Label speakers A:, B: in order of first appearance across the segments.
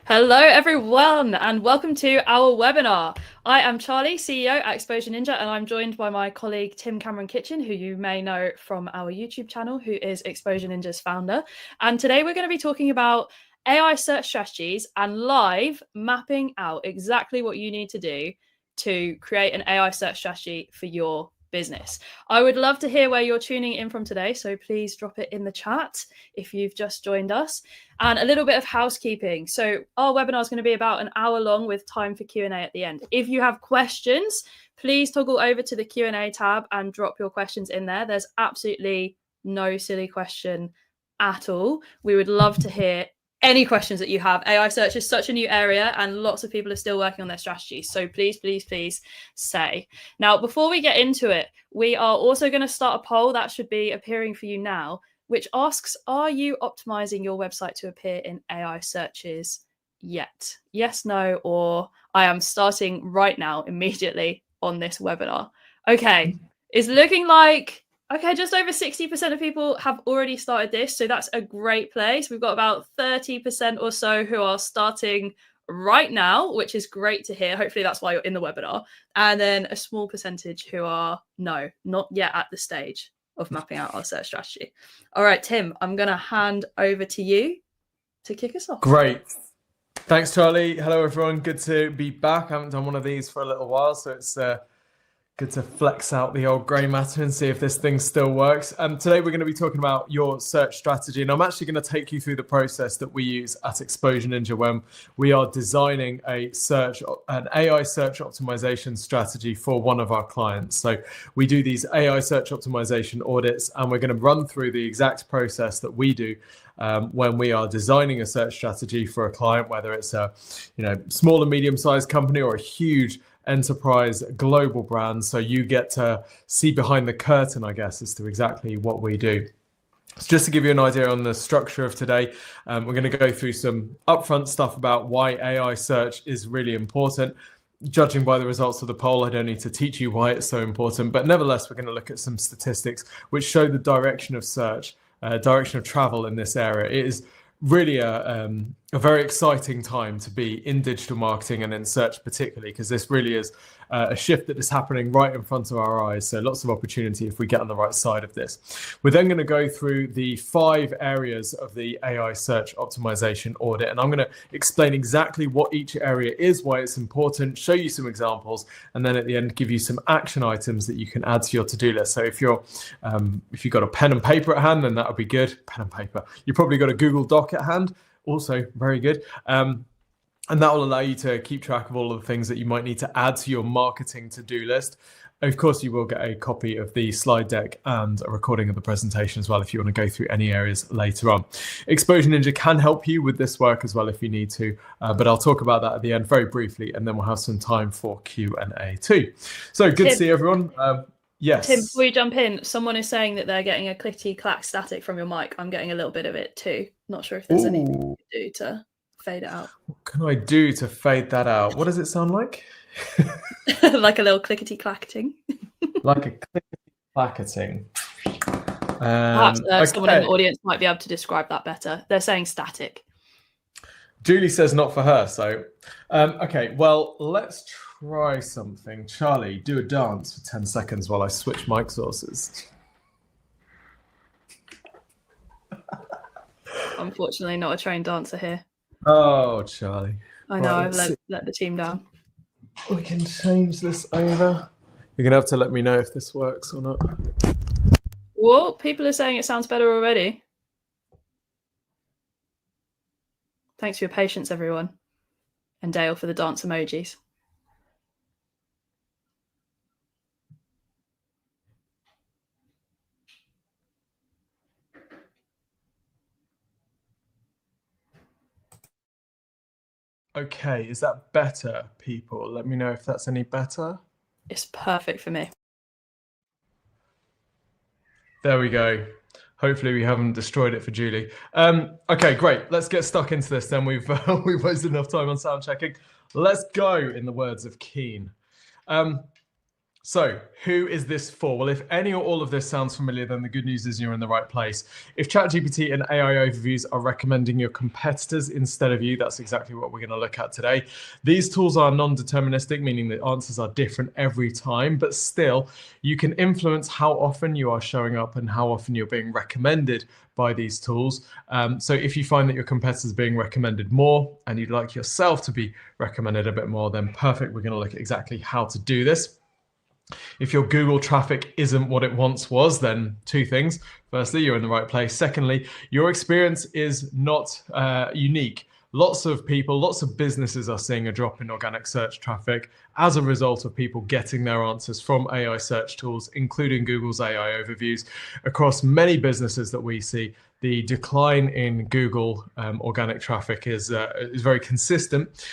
A: Hello, everyone, and welcome to our webinar. I am Charlie, CEO at Exposure Ninja, and I'm joined by my colleague Tim Cameron Kitchen, who you may know from our YouTube channel, who is Exposure Ninja's founder. And today we're going to be talking about AI search strategies and live mapping out exactly what you need to do to create an AI search strategy for your business. I would love to hear where you're tuning in from today, so please drop it in the chat if you've just joined us. And a little bit of housekeeping. So our webinar is going to be about an hour long with time for Q&A at the end. If you have questions, please toggle over to the Q&A tab and drop your questions in there. There's absolutely no silly question at all. We would love to hear any questions that you have. AI search is such a new area and lots of people are still working on their strategies. So please, please, please say. Now, before we get into it, we are also going to start a poll that should be appearing for you now, which asks, are you optimizing your website to appear in AI searches yet? Yes, no, or I am starting right now, immediately on this webinar. Okay, it's looking like, okay, just over 60% of people have already started this. So that's a great place. We've got about 30% or so who are starting right now, which is great to hear. Hopefully that's why you're in the webinar. And then a small percentage who are, no, not yet at the stage of mapping out our search strategy. All right, Tim, I'm going to hand over to you to kick us off.
B: Great. Thanks, Charlie. Hello, everyone. Good to be back. I haven't done one of these for a little while, so it's good to flex out the old grey matter and see if this thing still works. Today we're going to be talking about your search strategy, and I'm actually going to take you through the process that we use at Exposure Ninja when we are designing an AI search optimization strategy for one of our clients. So we do these AI search optimization audits, and we're going to run through the exact process that we do when we are designing a search strategy for a client, whether it's a small and medium-sized company or a huge enterprise global brand. So you get to see behind the curtain, I guess, as to exactly what we do. So just to give you an idea on the structure of today, we're going to go through some upfront stuff about why AI search is really important. Judging by the results of the poll, I don't need to teach you why it's so important, but nevertheless, we're going to look at some statistics which show the direction of search, direction of travel in this area. It is really a very exciting time to be in digital marketing and in search particularly, because this really is a shift that is happening right in front of our eyes. So lots of opportunity if we get on the right side of this. We're then going to go through the 5 areas of the AI search optimization audit, and I'm going to explain exactly what each area is, why it's important, show you some examples, and then at the end give you some action items that you can add to your to-do list. So if you've got a pen and paper at hand, then that would be good. Pen and paper. You've probably got a Google Doc at hand, also very good. And that will allow you to keep track of all of the things that you might need to add to your marketing to-do list. Of course, you will get a copy of the slide deck and a recording of the presentation as well if you want to go through any areas later on. Exposure Ninja can help you with this work as well if you need to, but I'll talk about that at the end very briefly, and then we'll have some time for Q&A too. So good to see everyone. Yes.
A: Tim, before you jump in, someone is saying that they're getting a clickety-clack static from your mic. I'm getting a little bit of it too. Not sure if there's anything you can do to fade it out.
B: What can I do to fade that out? What does it sound like?
A: Like a little clickety-clacking.
B: Like a clickety-clacking.
A: Perhaps someone in the audience might be able to describe that better. They're saying static.
B: Julie says not for her. So, okay, well, let's try something. Charlie, do a dance for 10 seconds while I switch mic sources.
A: Unfortunately, not a trained dancer here.
B: Oh, Charlie.
A: I know, I've let the team down.
B: We can change this over. You're going to have to let me know if this works or not.
A: Well, people are saying it sounds better already. Thanks for your patience, everyone. And Dale for the dance emojis.
B: Okay, is that better, people? Let me know if that's any better.
A: It's perfect for me.
B: There we go. Hopefully we haven't destroyed it for Julie. Okay, great. Let's get stuck into this then. We've wasted enough time on sound checking. Let's go, in the words of Keane. So, who is this for? Well, if any or all of this sounds familiar, then the good news is you're in the right place. If ChatGPT and AI overviews are recommending your competitors instead of you, that's exactly what we're going to look at today. These tools are non-deterministic, meaning the answers are different every time, but still, you can influence how often you are showing up and how often you're being recommended by these tools. So if you find that your competitors are being recommended more and you'd like yourself to be recommended a bit more, then perfect. We're going to look at exactly how to do this. If your Google traffic isn't what it once was, then two things. Firstly, you're in the right place. Secondly, your experience is not unique. Lots of people, lots of businesses are seeing a drop in organic search traffic as a result of people getting their answers from AI search tools, including Google's AI overviews. Across many businesses that we see, the decline in Google organic traffic is very consistent.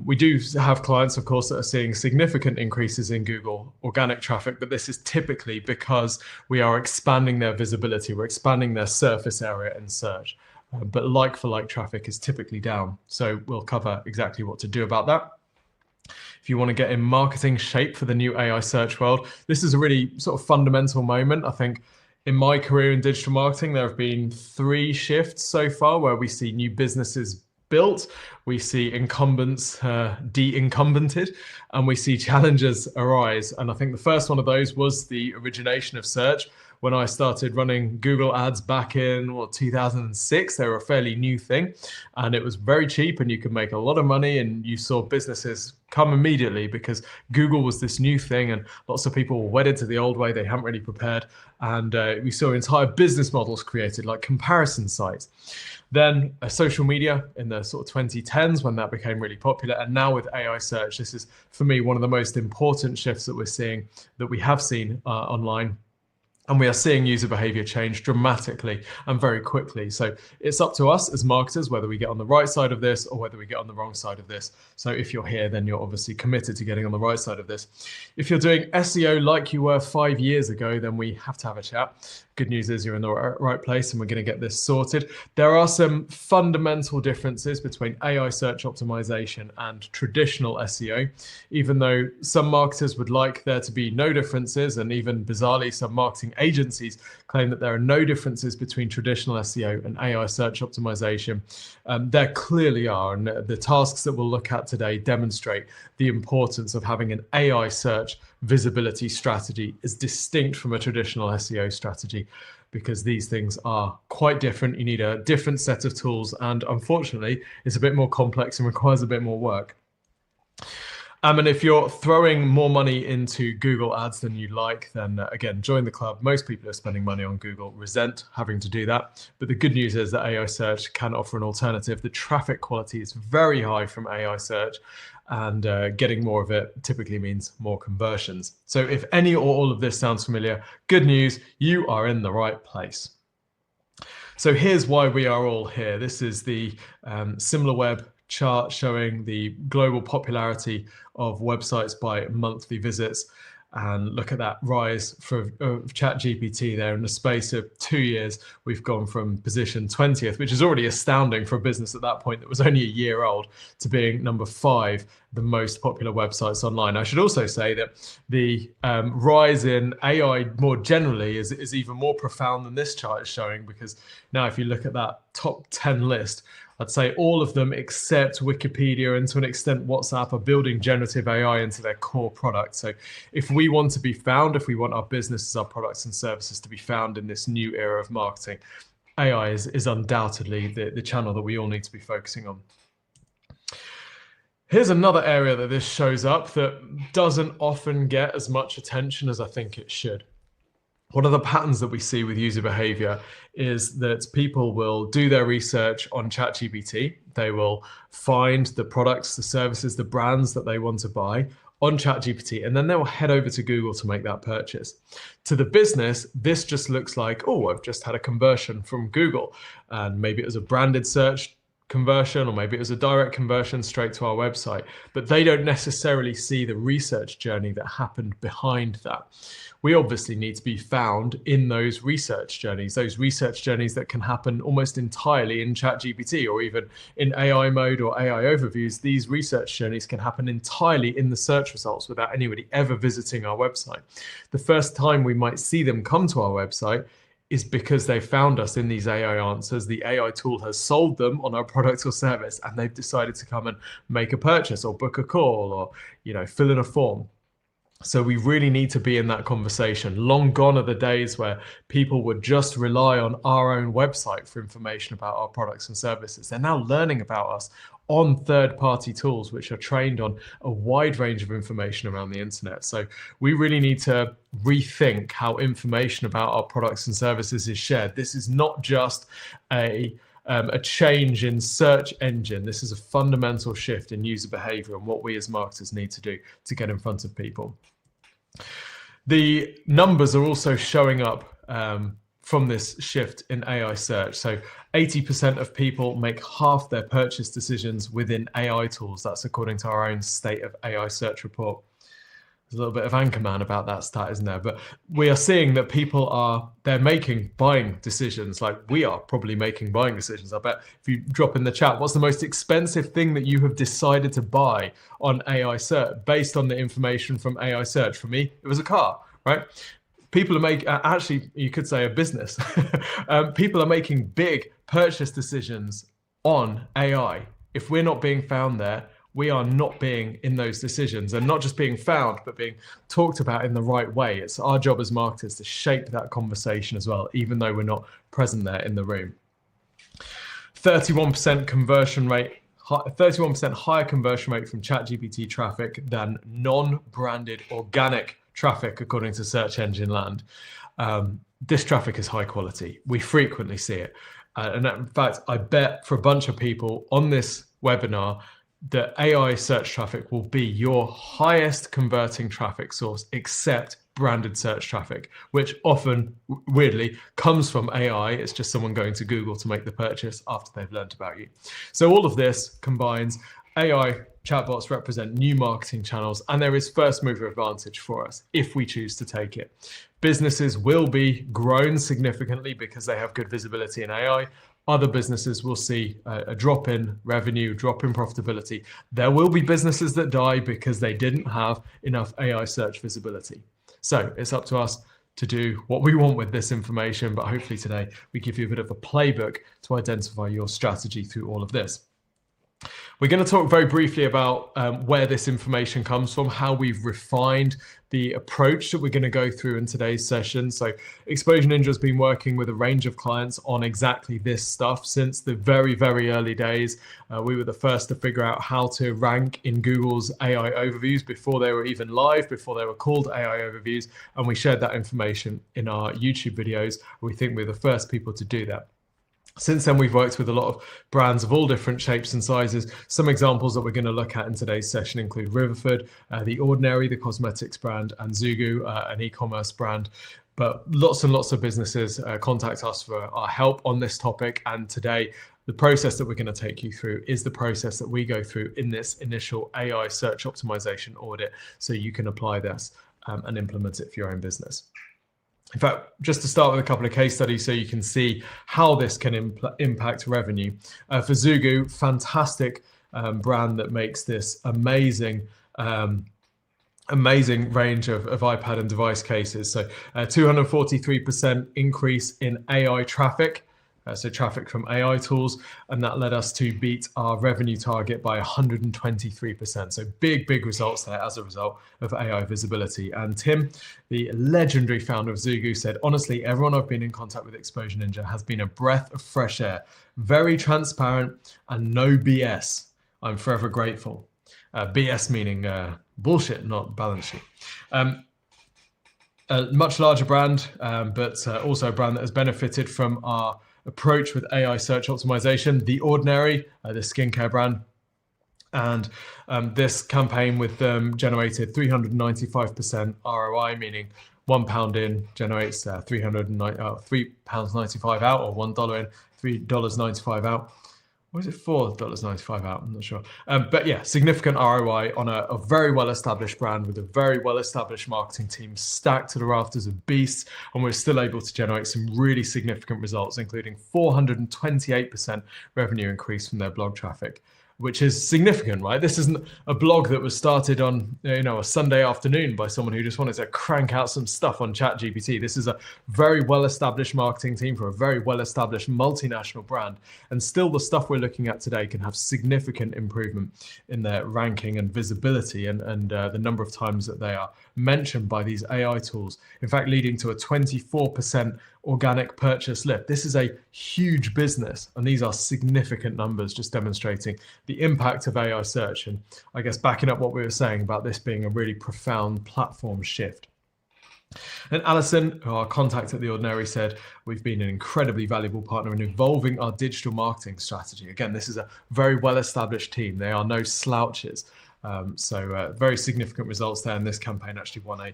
B: We do have clients, of course, that are seeing significant increases in Google organic traffic, but this is typically because we are expanding their visibility, we're expanding their surface area in search. But like-for-like traffic is typically down. So we'll cover exactly what to do about that. If you want to get in marketing shape for the new AI search world, this is a really sort of fundamental moment. I think in my career in digital marketing, there have been 3 shifts so far where we see new businesses built, we see incumbents de-incumbented, and we see challenges arise. And I think the first one of those was the origination of search. When I started running Google ads back in 2006, they were a fairly new thing, and it was very cheap and you could make a lot of money, and you saw businesses come immediately because Google was this new thing and lots of people were wedded to the old way. They hadn't really prepared, and we saw entire business models created like comparison sites. Then social media in the sort of 2010s when that became really popular, and now with AI search, this is for me one of the most important shifts that we're seeing, that we have seen online. And we are seeing user behavior change dramatically and very quickly. So it's up to us as marketers whether we get on the right side of this or whether we get on the wrong side of this. So if you're here, then you're obviously committed to getting on the right side of this. If you're doing SEO like you were 5 years ago, then we have to have a chat. Good news is you're in the right place and we're going to get this sorted. There are some fundamental differences between AI search optimization and traditional SEO, even though some marketers would like there to be no differences, and even bizarrely, some marketing agencies claim that there are no differences between traditional SEO and AI search optimization. There clearly are, and the tasks that we'll look at today demonstrate the importance of having an AI search visibility strategy as distinct from a traditional SEO strategy, because these things are quite different. You need a different set of tools, and unfortunately, it's a bit more complex and requires a bit more work. And if you're throwing more money into Google ads than you like, then again, join the club. Most people who are spending money on Google resent having to do that. But the good news is that AI search can offer an alternative. The traffic quality is very high from AI search, and getting more of it typically means more conversions. So if any or all of this sounds familiar, good news, you are in the right place. So here's why we are all here. This is the SimilarWeb chart showing the global popularity of websites by monthly visits, and look at that rise for ChatGPT there. In the space of 2 years, we've gone from position 20th, which is already astounding for a business at that point that was only a year old, to being number 5, the most popular websites online. I should also say that the rise in AI more generally is even more profound than this chart is showing, because now if you look at that top 10 list, I'd say all of them except Wikipedia and to an extent WhatsApp are building generative AI into their core product. So if we want to be found, if we want our businesses, our products and services to be found in this new era of marketing, AI is undoubtedly the channel that we all need to be focusing on. Here's another area that this shows up that doesn't often get as much attention as I think it should. One of the patterns that we see with user behavior is that people will do their research on ChatGPT. They will find the products, the services, the brands that they want to buy on ChatGPT, and then they will head over to Google to make that purchase. To the business, this just looks like, oh, I've just had a conversion from Google, and maybe it was a branded search conversion, or maybe it was a direct conversion straight to our website, but they don't necessarily see the research journey that happened behind that. We obviously need to be found in those research journeys that can happen almost entirely in ChatGPT, or even in AI mode or AI overviews. These research journeys can happen entirely in the search results without anybody ever visiting our website. The first time we might see them come to our website is because they found us in these AI answers. The AI tool has sold them on our product or service, and they've decided to come and make a purchase or book a call or, fill in a form. So we really need to be in that conversation. Long gone are the days where people would just rely on our own website for information about our products and services. They're now learning about us on third-party tools, which are trained on a wide range of information around the internet. So we really need to rethink how information about our products and services is shared. This is not just a change in search engine. This is a fundamental shift in user behavior and what we as marketers need to do to get in front of people. The numbers are also showing up from this shift in AI search. So 80% of people make half their purchase decisions within AI tools. That's according to our own State of AI Search report. There's a little bit of Anchorman about that stat, isn't there? But we are seeing that they're making buying decisions, like we are probably making buying decisions. I bet if you drop in the chat, what's the most expensive thing that you have decided to buy on AI search based on the information from AI search? For me, it was a car, right? People are making, actually, you could say a business. People are making big purchase decisions on AI. If we're not being found there, we are not being in those decisions, and not just being found, but being talked about in the right way. It's our job as marketers to shape that conversation as well, even though we're not present there in the room. 31% conversion rate, 31% higher conversion rate from ChatGPT traffic than non-branded organic traffic, according to Search Engine Land. This traffic is high quality. We frequently see it. And in fact, I bet for a bunch of people on this webinar, the AI search traffic will be your highest converting traffic source, except branded search traffic, which often, weirdly, comes from AI. It's just someone going to Google to make the purchase after they've learned about you. So all of this combines. AI chatbots represent new marketing channels, and there is first mover advantage for us if we choose to take it. Businesses will be grown significantly because they have good visibility in AI. Other businesses will see a drop in revenue, drop in profitability. There will be businesses that die because they didn't have enough AI search visibility. So it's up to us to do what we want with this information, but hopefully today we give you a bit of a playbook to identify your strategy through all of this. We're going to talk very briefly about where this information comes from, how we've refined the approach that we're going to go through in today's session. So Exposure Ninja has been working with a range of clients on exactly this stuff since the very, very early days. We were the first to figure out how to rank in Google's AI overviews before they were even live, before they were called AI overviews. And we shared that information in our YouTube videos. We think we're the first people to do that. Since then, we've worked with a lot of brands of all different shapes and sizes. Some examples that we're going to look at in today's session include Riverford, The Ordinary, the cosmetics brand, and Zugu, an e-commerce brand. But lots and lots of businesses contact us for our help on this topic. And today, the process that we're going to take you through is the process that we go through in this initial AI search optimization audit, so you can apply this and implement it for your own business. In fact, just to start with a couple of case studies so you can see how this can impact revenue. For Zugu, fantastic brand that makes this amazing range of iPad and device cases. So 243% increase in AI traffic. So traffic from AI tools, and that led us to beat our revenue target by 123%. So big results there as a result of AI visibility. And Tim, the legendary founder of Zugu, said, honestly, everyone I've been in contact with Exposure Ninja has been a breath of fresh air, very transparent and no BS. I'm forever grateful. BS meaning bullshit, not balance sheet. A much larger brand, but also a brand that has benefited from our approach with AI search optimization. The Ordinary, the skincare brand, and this campaign with them generated 395% ROI, meaning £1 in generates £3.95 out, or $1 in, $3.95 out. or is it $4.95 out? I'm not sure. But yeah, significant ROI on a very well-established brand with a very well-established marketing team stacked to the rafters of beasts, and we're still able to generate some really significant results, including 428% revenue increase from their blog traffic, which is significant, right? This isn't a blog that was started on, a Sunday afternoon by someone who just wanted to crank out some stuff on ChatGPT. This is a very well-established marketing team for a very well-established multinational brand. And still the stuff we're looking at today can have significant improvement in their ranking and visibility and the number of times that they are mentioned by these AI tools. In fact, leading to a 24% organic purchase lift. This is a huge business, and these are significant numbers, just demonstrating the impact of AI search, and I guess backing up what we were saying about this being a really profound platform shift. And Alison, our contact at The Ordinary, said, we've been an incredibly valuable partner in evolving our digital marketing strategy. Again, this is a very well-established team. They are no slouches. So very significant results there, and this campaign actually won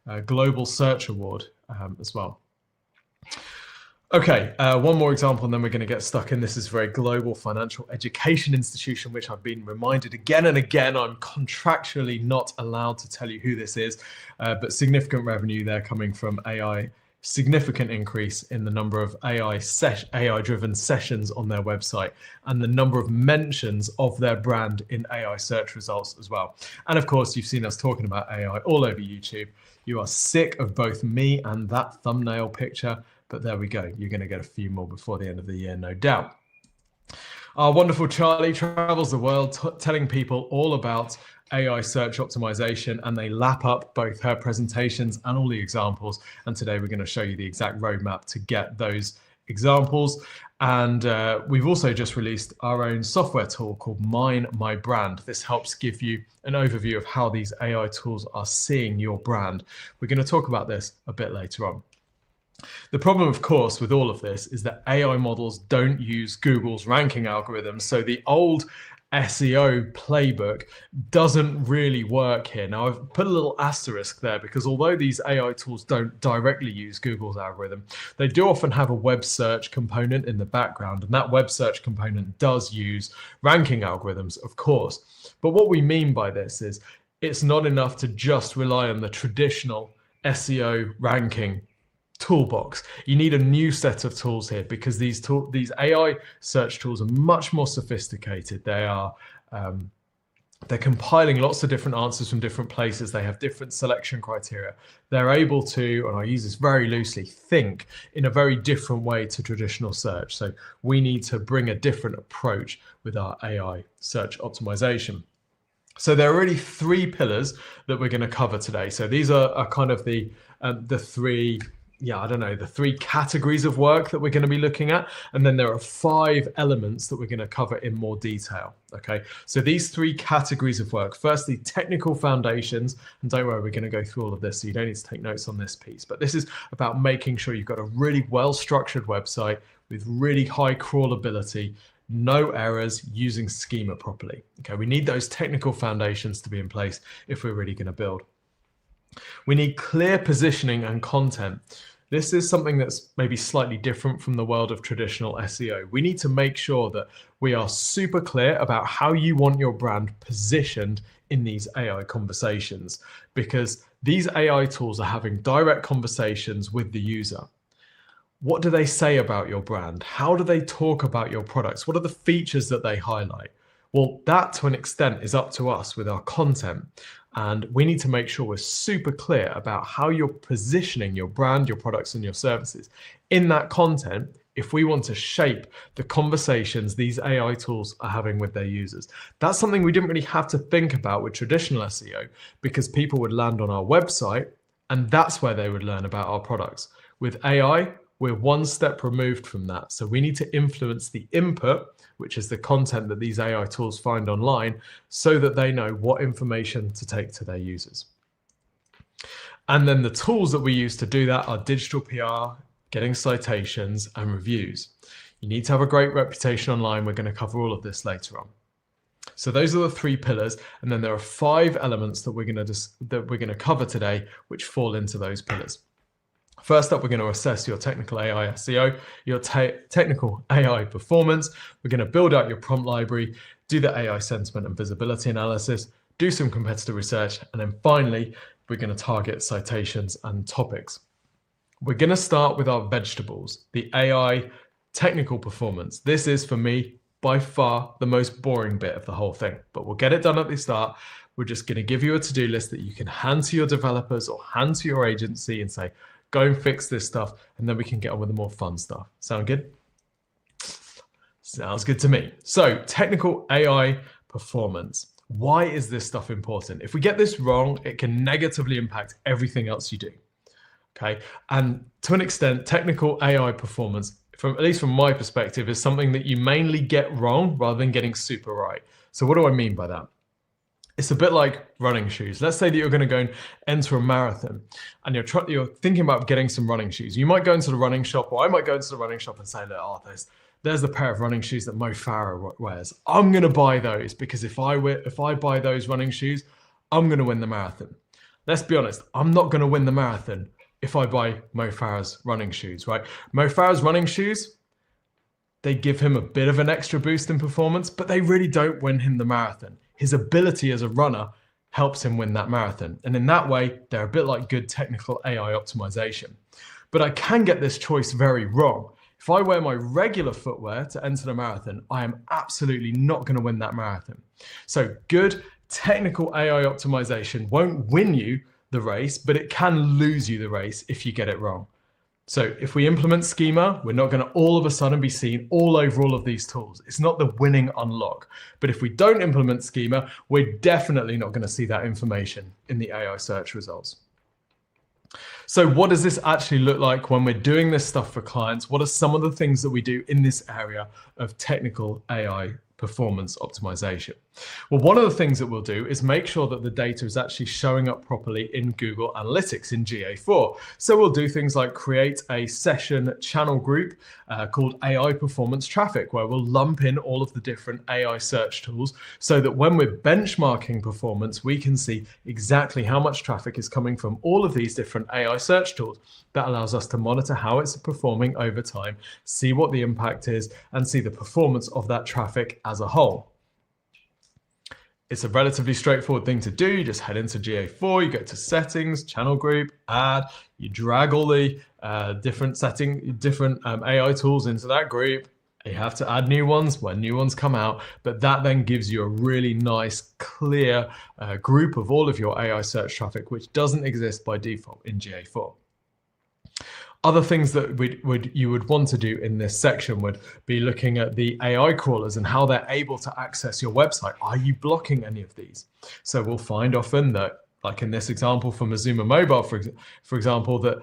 B: a global search award as well. Okay, one more example, and then we're going to get stuck in. This is for a global financial education institution, which I've been reminded again and again, I'm contractually not allowed to tell you who this is, but significant revenue there coming from AI, significant increase in the number of AI-driven sessions on their website, and the number of mentions of their brand in AI search results as well. And of course, you've seen us talking about AI all over YouTube. You are sick of both me and that thumbnail picture, but there we go. You're going to get a few more before the end of the year, no doubt. Our wonderful Charlie travels the world telling people all about AI search optimization, and they lap up both her presentations and all the examples. And today we're going to show you the exact roadmap to get those examples. And we've also just released our own software tool called Mine My Brand. This helps give you an overview of how these AI tools are seeing your brand. We're going to talk about this a bit later on. The problem, of course, with all of this is that AI models don't use Google's ranking algorithms. So the old SEO playbook doesn't really work here. Now, I've put a little asterisk there because although these AI tools don't directly use Google's algorithm, they do often have a web search component in the background, and that web search component does use ranking algorithms, of course. But what we mean by this is it's not enough to just rely on the traditional SEO ranking toolbox. You need a new set of tools here because these AI search tools are much more sophisticated. They're compiling lots of different answers from different places. They have different selection criteria. They're able to, and I use this very loosely, think in a very different way to traditional search. So we need to bring a different approach with our AI search optimization. So there are really three pillars that we're going to cover today. So these are kind of the three, the three categories of work that we're going to be looking at. And then there are 5 elements that we're going to cover in more detail. Okay, so these 3 categories of work: firstly, technical foundations. And don't worry, we're going to go through all of this, so you don't need to take notes on this piece. But this is about making sure you've got a really well-structured website with really high crawlability, no errors, using schema properly. Okay, we need those technical foundations to be in place if we're really going to build. We need clear positioning and content. This is something that's maybe slightly different from the world of traditional SEO. We need to make sure that we are super clear about how you want your brand positioned in these AI conversations, because these AI tools are having direct conversations with the user. What do they say about your brand? How do they talk about your products? What are the features that they highlight? Well, that to an extent is up to us with our content. And we need to make sure we're super clear about how you're positioning your brand, your products, and your services in that content if we want to shape the conversations these AI tools are having with their users. That's something we didn't really have to think about with traditional SEO, because people would land on our website and that's where they would learn about our products. With AI, we're one step removed from that. So we need to influence the input, which is the content that these AI tools find online, so that they know what information to take to their users. And then the tools that we use to do that are digital PR, getting citations, and reviews. You need to have a great reputation online. We're going to cover all of this later on. So those are the 3 pillars, and then there are 5 elements that we're going to cover today, which fall into those pillars. First up, we're going to assess your technical AI SEO, your technical AI performance. We're going to build out your prompt library, do the AI sentiment and visibility analysis, do some competitor research, and then finally, we're going to target citations and topics. We're going to start with our vegetables, the AI technical performance. This is, for me, by far the most boring bit of the whole thing, but we'll get it done at the start. We're just going to give you a to-do list that you can hand to your developers or hand to your agency and say, go and fix this stuff, and then we can get on with the more fun stuff. Sound good? Sounds good to me. So, technical AI performance. Why is this stuff important? If we get this wrong, it can negatively impact everything else you do. Okay, and to an extent, technical AI performance, at least from my perspective, is something that you mainly get wrong rather than getting super right. So what do I mean by that? It's a bit like running shoes. Let's say that you're going to go and enter a marathon and you're thinking about getting some running shoes. You might go into the running shop, or I might go into the running shop and say, look, oh, there's the pair of running shoes that Mo Farah wears. I'm going to buy those because if I buy those running shoes, I'm going to win the marathon. Let's be honest, I'm not going to win the marathon if I buy Mo Farah's running shoes, right? Mo Farah's running shoes, they give him a bit of an extra boost in performance, but they really don't win him the marathon. His ability as a runner helps him win that marathon. And in that way, they're a bit like good technical AI optimization. But I can get this choice very wrong. If I wear my regular footwear to enter the marathon, I am absolutely not going to win that marathon. So good technical AI optimization won't win you the race, but it can lose you the race if you get it wrong. So if we implement schema, we're not going to all of a sudden be seen all over all of these tools. It's not the winning unlock. But if we don't implement schema, we're definitely not going to see that information in the AI search results. So what does this actually look like when we're doing this stuff for clients? What are some of the things that we do in this area of technical AI performance optimization? Well, one of the things that we'll do is make sure that the data is actually showing up properly in Google Analytics in GA4. So we'll do things like create a session channel group called AI Performance Traffic, where we'll lump in all of the different AI search tools so that when we're benchmarking performance, we can see exactly how much traffic is coming from all of these different AI search tools. That allows us to monitor how it's performing over time, see what the impact is, and see the performance of that traffic as a whole. It's a relatively straightforward thing to do. You just head into GA4, you go to settings, channel group, add, you drag all the different AI tools into that group. You have to add new ones when new ones come out, but that then gives you a really nice, clear group of all of your AI search traffic, which doesn't exist by default in GA4. Other things that you would want to do in this section would be looking at the AI crawlers and how they're able to access your website. Are you blocking any of these? So we'll find often that, like in this example from Azuma Mobile, for example, that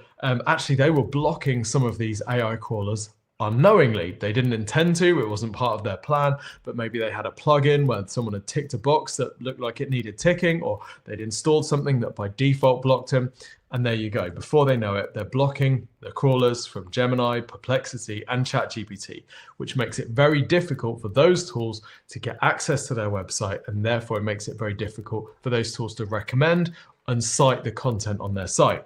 B: actually they were blocking some of these AI crawlers unknowingly. They didn't intend to, it wasn't part of their plan, but maybe they had a plugin where someone had ticked a box that looked like it needed ticking, or they'd installed something that by default blocked him. And there you go. Before they know it, they're blocking the crawlers from Gemini, Perplexity, and ChatGPT, which makes it very difficult for those tools to get access to their website. And therefore, it makes it very difficult for those tools to recommend and cite the content on their site.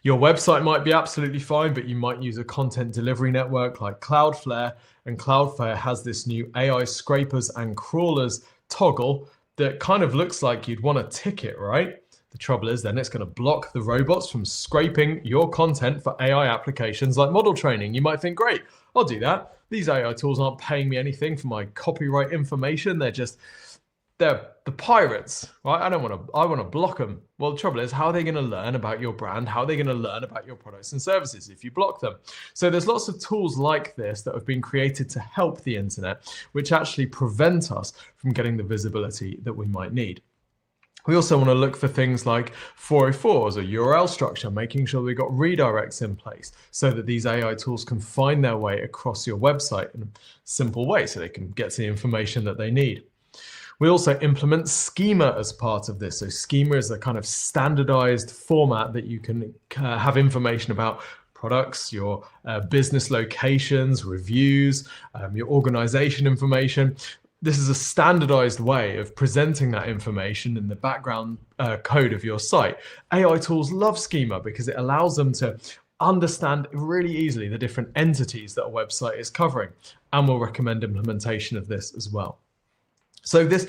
B: Your website might be absolutely fine, but you might use a content delivery network like Cloudflare. And Cloudflare has this new AI scrapers and crawlers toggle that kind of looks like you'd want to tick it, right? The trouble is then it's going to block the robots from scraping your content for AI applications like model training. You might think, great, I'll do that. These AI tools aren't paying me anything for my copyright information. They're the pirates, right? I want to block them. Well, the trouble is, how are they going to learn about your brand? How are they going to learn about your products and services if you block them? So there's lots of tools like this that have been created to help the internet, which actually prevent us from getting the visibility that we might need. We also want to look for things like 404s or URL structure, making sure we've got redirects in place so that these AI tools can find their way across your website in a simple way so they can get to the information that they need. We also implement schema as part of this. So schema is a kind of standardized format that you can have information about products, your business locations, reviews, your organization information. this is a standardized way of presenting that information in the background code of your site. AI tools love schema because it allows them to understand really easily the different entities that a website is covering, and will recommend implementation of this as well. So this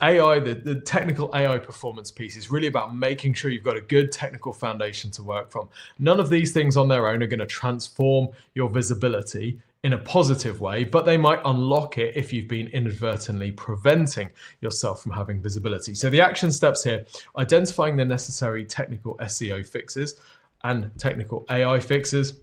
B: AI, the technical AI performance piece, is really about making sure you've got a good technical foundation to work from. None of these things on their own are going to transform your visibility in a positive way, but they might unlock it if you've been inadvertently preventing yourself from having visibility. So the action steps here: identifying the necessary technical SEO fixes and technical AI fixes.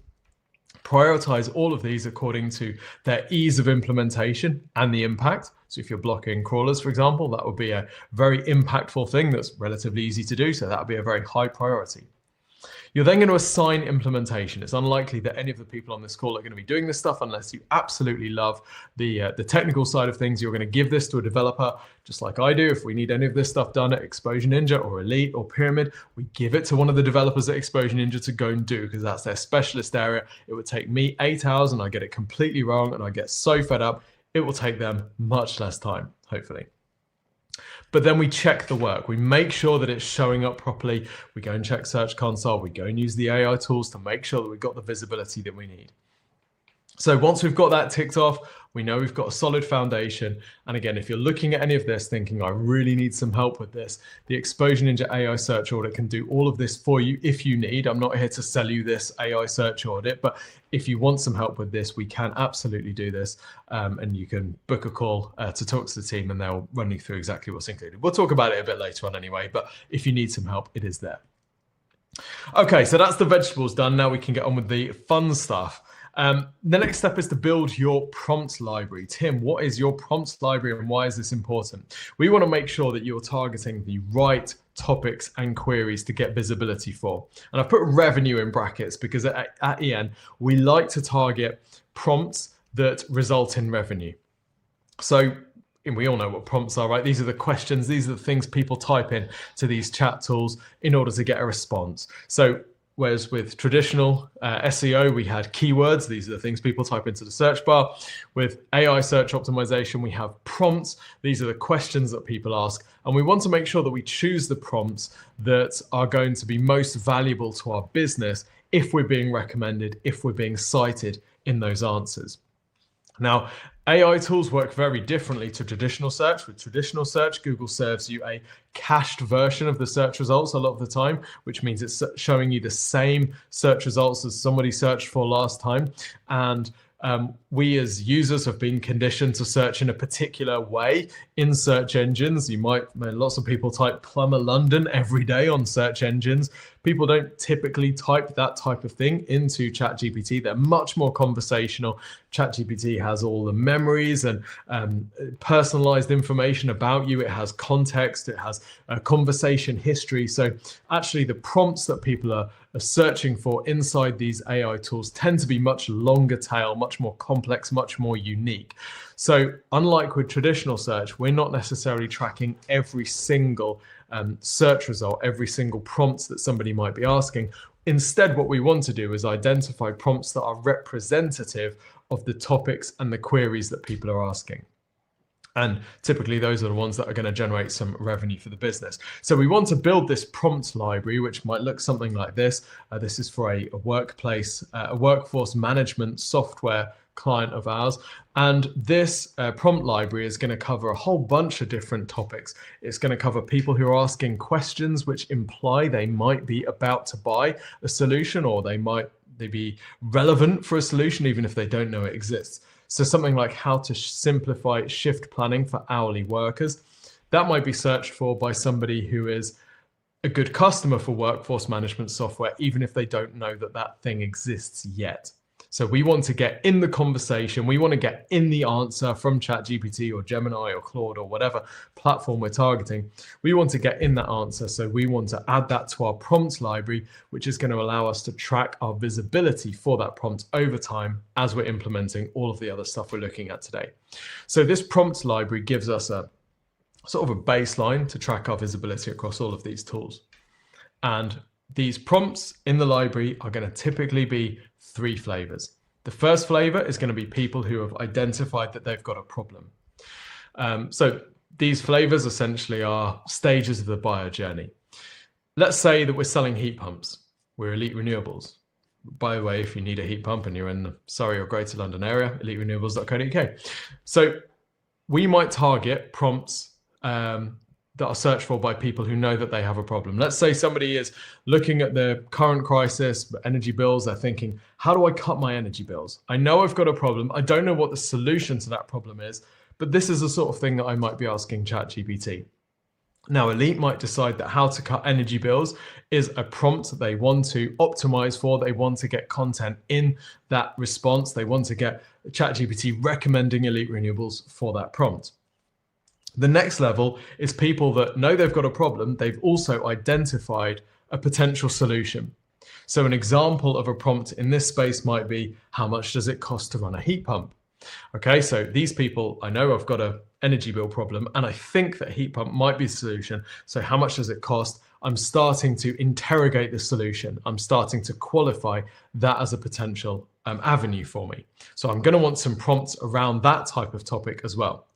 B: Prioritize all of these according to their ease of implementation and the impact. So if you're blocking crawlers, for example, that would be a very impactful thing that's relatively easy to do. So that would be a very high priority. You're then going to assign implementation. It's unlikely that any of the people on this call are going to be doing this stuff unless you absolutely love the technical side of things. You're going to give this to a developer, just like I do. If we need any of this stuff done at Exposure Ninja or Elite or Pyramid, we give it to one of the developers at Exposure Ninja to go and do, because that's their specialist area. It would take me 8 hours and I get it completely wrong and I get so fed up. It will take them much less time, hopefully. But then we check the work. We make sure that it's showing up properly. We go and check Search Console. We go and use the AI tools to make sure that we've got the visibility that we need. So once we've got that ticked off, we know we've got a solid foundation. And again, if you're looking at any of this thinking, I really need some help with this, the Exposure Ninja AI search audit can do all of this for you if you need. I'm not here to sell you this AI search audit, but if you want some help with this, we can absolutely do this. And you can book a call to talk to the team and they'll run you through exactly what's included. We'll talk about it a bit later on anyway, but if you need some help, it is there. Okay, so that's the vegetables done. Now we can get on with the fun stuff. The next step is to build your prompt library. Tim, what is your prompt library and why is this important? We want to make sure that you're targeting the right topics and queries to get visibility for. And I've put revenue in brackets because at EN, we like to target prompts that result in revenue. So we all know what prompts are, right? These are the questions, these are the things people type in to these chat tools in order to get a response. So whereas with traditional SEO, we had keywords. These are the things people type into the search bar. With AI search optimization, we have prompts. These are the questions that people ask. And we want to make sure that we choose the prompts that are going to be most valuable to our business if we're being recommended, if we're being cited in those answers. Now, AI tools work very differently to traditional search. With traditional search, Google serves you a cached version of the search results a lot of the time, which means it's showing you the same search results as somebody searched for last time. And we as users have been conditioned to search in a particular way in search engines. Lots of people type plumber London every day on search engines. People don't typically type that type of thing into ChatGPT. They're much more conversational. ChatGPT has all the memories and personalized information about you. It has context. It has a conversation history. So actually the prompts that people are searching for inside these AI tools tend to be much longer tail, much more complex, much more unique. So unlike with traditional search, we're not necessarily tracking every single search result, every single prompt that somebody might be asking. Instead, what we want to do is identify prompts that are representative of the topics and the queries that people are asking. And typically those are the ones that are going to generate some revenue for the business. So we want to build this prompt library, which might look something like this. This is for a workforce management software client of ours. And this prompt library is going to cover a whole bunch of different topics. It's going to cover people who are asking questions which imply they might be about to buy a solution, or they be relevant for a solution even if they don't know it exists. So something like how to simplify shift planning for hourly workers. That might be searched for by somebody who is a good customer for workforce management software, even if they don't know that that thing exists yet. So we want to get in the conversation. We want to get in the answer from ChatGPT or Gemini or Claude or whatever platform we're targeting. We want to get in that answer. So we want to add that to our prompt library, which is going to allow us to track our visibility for that prompt over time as we're implementing all of the other stuff we're looking at today. So this prompt library gives us a sort of a baseline to track our visibility across all of these tools. And these prompts in the library are going to typically be 3 flavors. The first flavor is going to be people who have identified that they've got a problem. So these flavors essentially are stages of the buyer journey. Let's say that we're selling heat pumps. We're Elite Renewables. By the way, if you need a heat pump and you're in the Surrey or Greater London area, eliterenewables.co.uk. So we might target prompts that are searched for by people who know that they have a problem. Let's say somebody is looking at the current crisis, energy bills. They're thinking, how do I cut my energy bills? I know I've got a problem. I don't know what the solution to that problem is, but this is the sort of thing that I might be asking ChatGPT. Now, Elite might decide that how to cut energy bills is a prompt that they want to optimize for. They want to get content in that response. They want to get ChatGPT recommending Elite Renewables for that prompt. The next level is people that know they've got a problem. They've also identified a potential solution. So an example of a prompt in this space might be, how much does it cost to run a heat pump? Okay, so these people, I know I've got an energy bill problem and I think that heat pump might be the solution. So how much does it cost? I'm starting to interrogate the solution. I'm starting to qualify that as a potential avenue for me. So I'm going to want some prompts around that type of topic as well.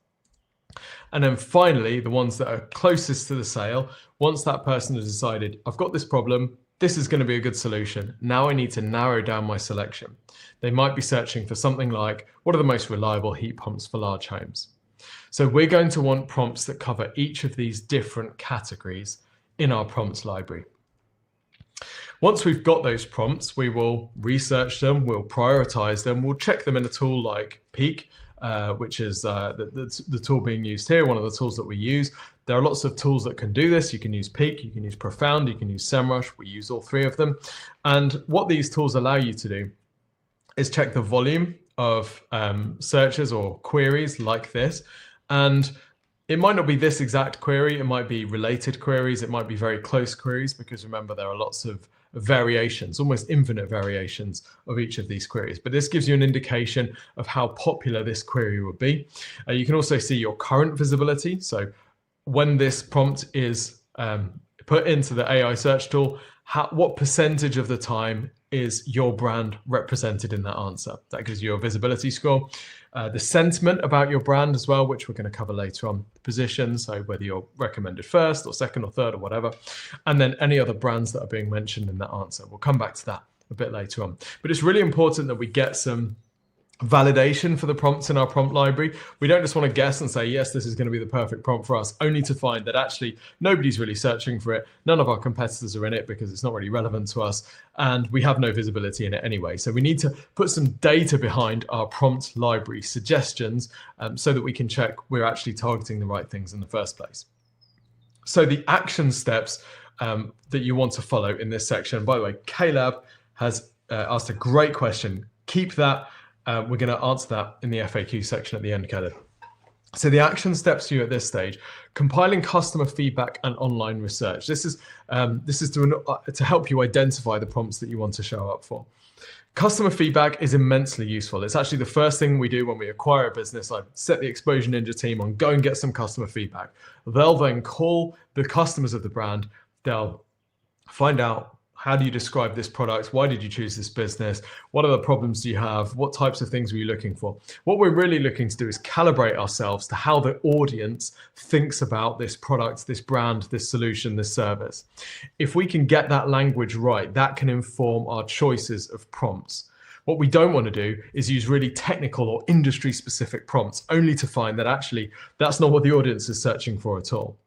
B: And then finally, the ones that are closest to the sale, once that person has decided, I've got this problem, this is going to be a good solution. Now I need to narrow down my selection. They might be searching for something like, what are the most reliable heat pumps for large homes? So we're going to want prompts that cover each of these different categories in our prompts library. Once we've got those prompts, we will research them, we'll prioritize them, we'll check them in a tool like Peak, which is the tool being used here, one of the tools that we use. There are lots of tools that can do this. You can use Peak, you can use Profound, you can use SEMrush. We use all three of them. And what these tools allow you to do is check the volume of searches or queries like this. And it might not be this exact query. It might be related queries. It might be very close queries, because remember, there are lots of variations, almost infinite variations of each of these queries. But this gives you an indication of how popular this query would be. You can also see your current visibility. So when this prompt is put into the AI search tool, what percentage of the time is your brand represented in that answer? That gives you a visibility score. The sentiment about your brand as well, which we're going to cover later on, the position, so whether you're recommended first or second or third or whatever, and then any other brands that are being mentioned in that answer. We'll come back to that a bit later on. But it's really important that we get some validation for the prompts in our prompt library. We don't just want to guess and say, yes, this is going to be the perfect prompt for us, only to find that actually nobody's really searching for it. None of our competitors are in it because it's not really relevant to us, and we have no visibility in it anyway. So we need to put some data behind our prompt library suggestions so that we can check we're actually targeting the right things in the first place. So the action steps that you want to follow in this section, by the way, Caleb has asked a great question. Keep that. We're going to answer that in the FAQ section at the end, Caleb. So the action steps for you at this stage: compiling customer feedback and online research. This is to help you identify the prompts that you want to show up for. Customer feedback is immensely useful. It's actually the first thing we do when we acquire a business. I set the Exposure Ninja team on go and get some customer feedback. They'll then call the customers of the brand. They'll find out, how do you describe this product? Why did you choose this business? What other problems do you have? What types of things were you looking for? What we're really looking to do is calibrate ourselves to how the audience thinks about this product, this brand, this solution, this service. If we can get that language right, that can inform our choices of prompts. What we don't want to do is use really technical or industry specific prompts, only to find that actually that's not what the audience is searching for at all.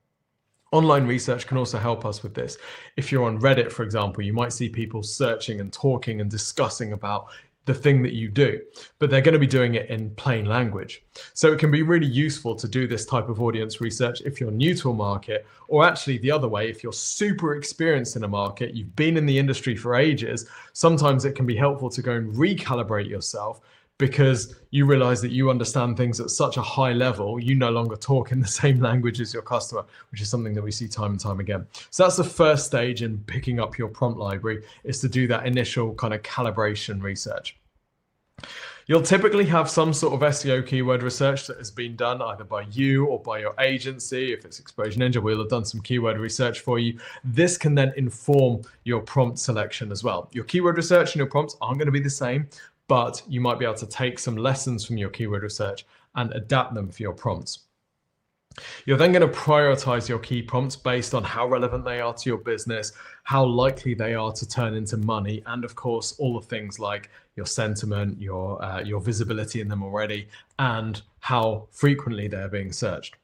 B: Online research can also help us with this. If you're on Reddit, for example, you might see people searching and talking and discussing about the thing that you do, but they're going to be doing it in plain language. So it can be really useful to do this type of audience research if you're new to a market, or actually the other way, if you're super experienced in a market, you've been in the industry for ages, sometimes it can be helpful to go and recalibrate yourself, because you realize that you understand things at such a high level, you no longer talk in the same language as your customer, which is something that we see time and time again. So that's the first stage in picking up your prompt library, is to do that initial kind of calibration research. You'll typically have some sort of SEO keyword research that has been done either by you or by your agency. If it's Exposure Ninja, we'll have done some keyword research for you. This can then inform your prompt selection as well. Your keyword research and your prompts aren't going to be the same, but you might be able to take some lessons from your keyword research and adapt them for your prompts. You're then going to prioritize your key prompts based on how relevant they are to your business, how likely they are to turn into money, and of course, all the things like your sentiment, your visibility in them already, and how frequently they're being searched.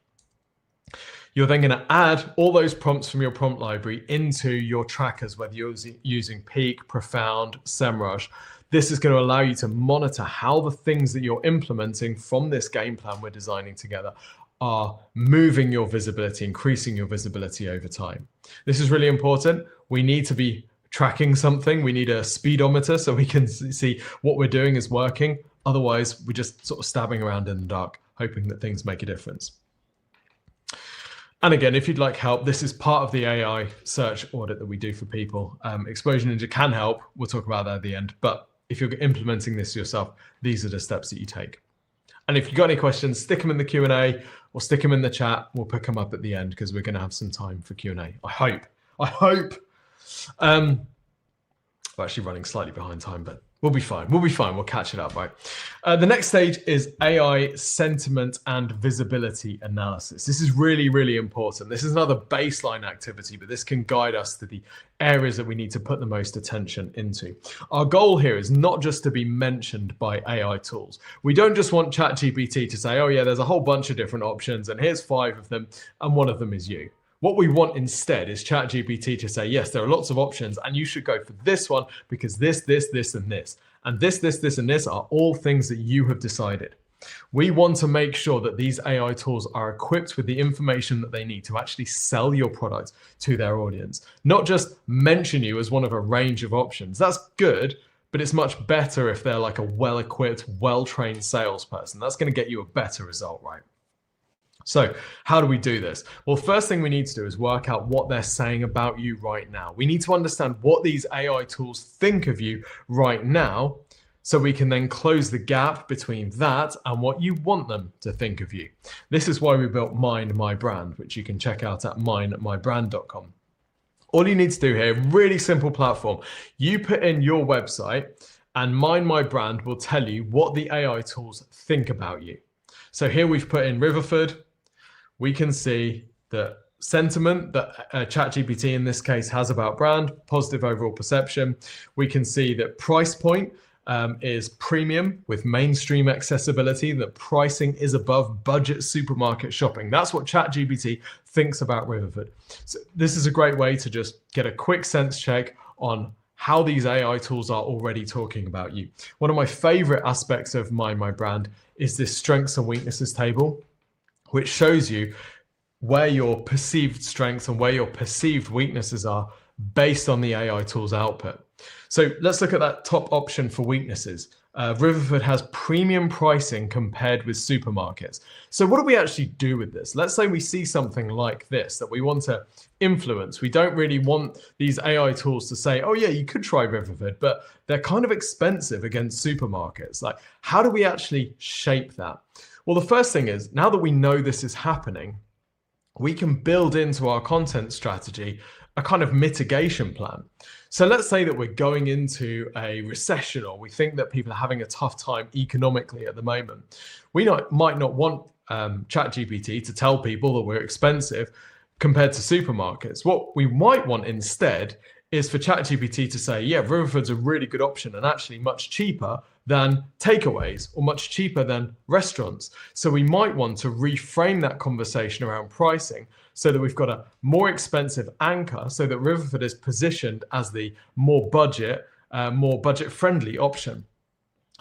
B: You're then going to add all those prompts from your prompt library into your trackers, whether you're using Peak, Profound, SEMrush. This is going to allow you to monitor how the things that you're implementing from this game plan we're designing together are moving your visibility, increasing your visibility over time. This is really important. We need to be tracking something. We need a speedometer so we can see what we're doing is working. Otherwise, we're just sort of stabbing around in the dark, hoping that things make a difference. And again, if you'd like help, this is part of the AI search audit that we do for people. Exposure Ninja can help. We'll talk about that at the end. But if you're implementing this yourself, these are the steps that you take. And if you've got any questions, stick them in the Q&A or stick them in the chat. We'll pick them up at the end because we're going to have some time for Q&A. I hope. We're actually running slightly behind time, but we'll be fine. We'll catch it up, right? The next stage is AI sentiment and visibility analysis. This is really, really important. This is another baseline activity, but this can guide us to the areas that we need to put the most attention into. Our goal here is not just to be mentioned by AI tools. We don't just want ChatGPT to say, oh yeah, there's a whole bunch of different options and here's 5 of them and one of them is you. What we want instead is ChatGPT to say, yes, there are lots of options and you should go for this one because this, and this. And this, and this are all things that you have decided. We want to make sure that these AI tools are equipped with the information that they need to actually sell your product to their audience, not just mention you as one of a range of options. That's good, but it's much better if they're like a well-equipped, well-trained salesperson. That's going to get you a better result, right? So how do we do this? Well, first thing we need to do is work out what they're saying about you right now. We need to understand what these AI tools think of you right now, so we can then close the gap between that and what you want them to think of you. This is why we built Mind My Brand, which you can check out at mindmybrand.com. All you need to do here, really simple platform. You put in your website and Mind My Brand will tell you what the AI tools think about you. So here we've put in Riverford. We can see the sentiment that ChatGPT in this case has about brand, positive overall perception. We can see that price point is premium with mainstream accessibility, that pricing is above budget supermarket shopping. That's what ChatGPT thinks about Riverford. So this is a great way to just get a quick sense check on how these AI tools are already talking about you. One of my favorite aspects of Mind My Brand is this strengths and weaknesses table, which shows you where your perceived strengths and where your perceived weaknesses are based on the AI tool's output. So let's look at that top option for weaknesses. Riverford has premium pricing compared with supermarkets. So what do we actually do with this? Let's say we see something like this that we want to influence. We don't really want these AI tools to say, oh yeah, you could try Riverford, but they're kind of expensive against supermarkets. Like, how do we actually shape that? Well, the first thing is, now that we know this is happening, we can build into our content strategy a kind of mitigation plan. So let's say that we're going into a recession, or we think that people are having a tough time economically at the moment. We might not want ChatGPT to tell people that we're expensive compared to supermarkets. What we might want instead is for ChatGPT to say, yeah, Riverford's a really good option and actually much cheaper than takeaways or much cheaper than restaurants. So we might want to reframe that conversation around pricing so that we've got a more expensive anchor, so that Riverford is positioned as the more budget friendly option.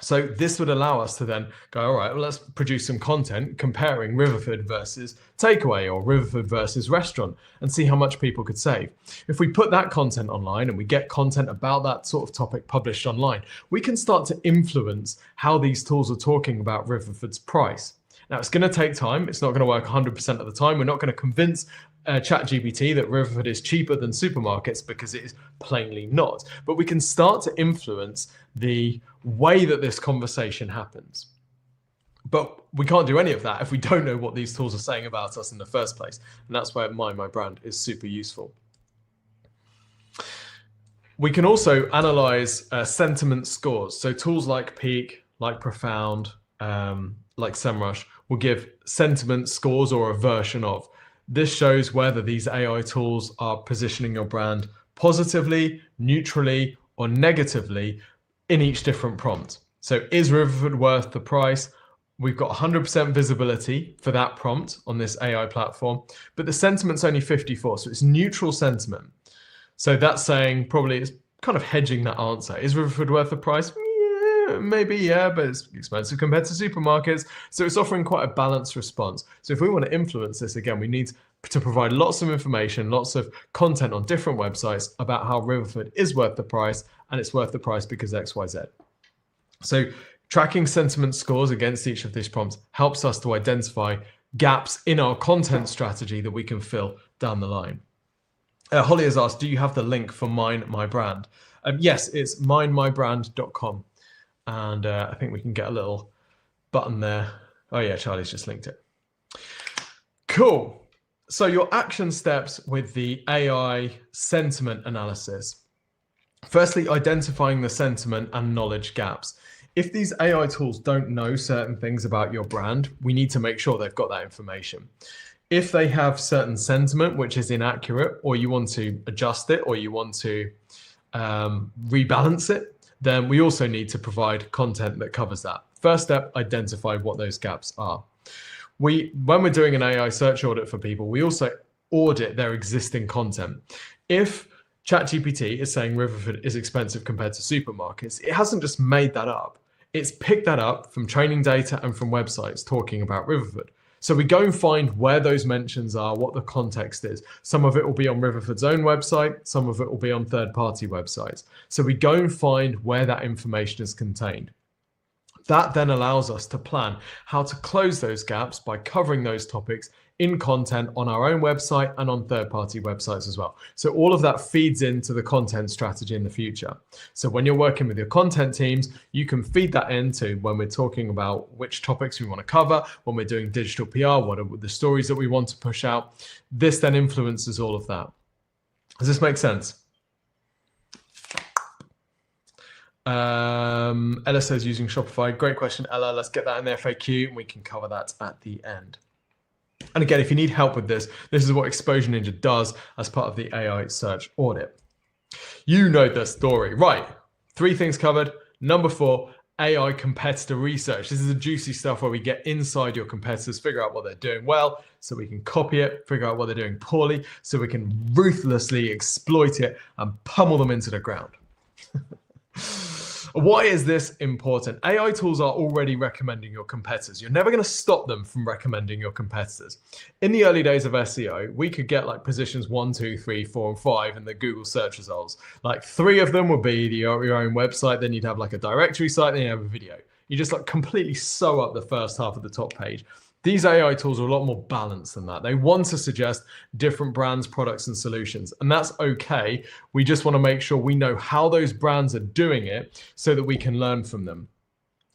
B: So this would allow us to then go, all right, well, let's produce some content comparing Riverford versus takeaway or Riverford versus restaurant and see how much people could save. If we put that content online and we get content about that sort of topic published online, we can start to influence how these tools are talking about Riverford's price. Now, it's going to take time. It's not going to work 100% of the time. We're not going to convince ChatGPT that Riverford is cheaper than supermarkets, because it is plainly not. But we can start to influence the way that this conversation happens. But we can't do any of that if we don't know what these tools are saying about us in the first place. And that's where Mind My Brand is super useful. We can also analyze sentiment scores. So tools like Peak, like Profound, like SEMrush will give sentiment scores or a version of. This shows whether these AI tools are positioning your brand positively, neutrally, or negatively in each different prompt. So is Riverford worth the price? We've got 100% visibility for that prompt on this AI platform, but the sentiment's only 54, so it's neutral sentiment. So that's saying probably it's kind of hedging that answer. Is Riverford worth the price? Yeah, maybe, yeah, but it's expensive compared to supermarkets. So it's offering quite a balanced response. So if we want to influence this, again, we need to provide lots of information, lots of content on different websites about how Riverford is worth the price, and it's worth the price because X, Y, Z. So tracking sentiment scores against each of these prompts helps us to identify gaps in our content strategy that we can fill down the line. Holly has asked, do you have the link for Mine My Brand? Yes, it's mindmybrand.com. And I think we can get a little button there. Oh yeah, Charlie's just linked it. Cool. So your action steps with the AI sentiment analysis. Firstly, identifying the sentiment and knowledge gaps. If these AI tools don't know certain things about your brand, we need to make sure they've got that information. If they have certain sentiment which is inaccurate, or you want to adjust it, or you want to rebalance it, then we also need to provide content that covers that. First step, identify what those gaps are. When we're doing an AI search audit for people, we also audit their existing content. If ChatGPT is saying Riverford is expensive compared to supermarkets, it hasn't just made that up. It's picked that up from training data and from websites talking about Riverford. So we go and find where those mentions are, what the context is. Some of it will be on Riverford's own website, some of it will be on third-party websites. So we go and find where that information is contained. That then allows us to plan how to close those gaps by covering those topics in content on our own website and on third-party websites as well. So all of that feeds into the content strategy in the future. So when you're working with your content teams, you can feed that into when we're talking about which topics we want to cover, when we're doing digital PR, what are the stories that we want to push out. This then influences all of that. Does this make sense? Ella says using Shopify. Great question, Ella. Let's get that in the FAQ and we can cover that at the end. And again, if you need help with this, this is what Exposure Ninja does as part of the AI search audit. You know the story, right? 3 things covered. Number 4, AI competitor research. This is the juicy stuff where we get inside your competitors, figure out what they're doing well, so we can copy it, figure out what they're doing poorly, so we can ruthlessly exploit it and pummel them into the ground. Why is this important? AI tools are already recommending your competitors. You're never going to stop them from recommending your competitors. In the early days of SEO, we could get like positions 1, 2, 3, 4, and 5 in the Google search results. Like 3 of them would be your own website, then you'd have like a directory site, then you have a video. You just like completely sew up the first half of the top page. These AI tools are a lot more balanced than that. They want to suggest different brands, products, and solutions, and that's okay. We just want to make sure we know how those brands are doing it so that we can learn from them.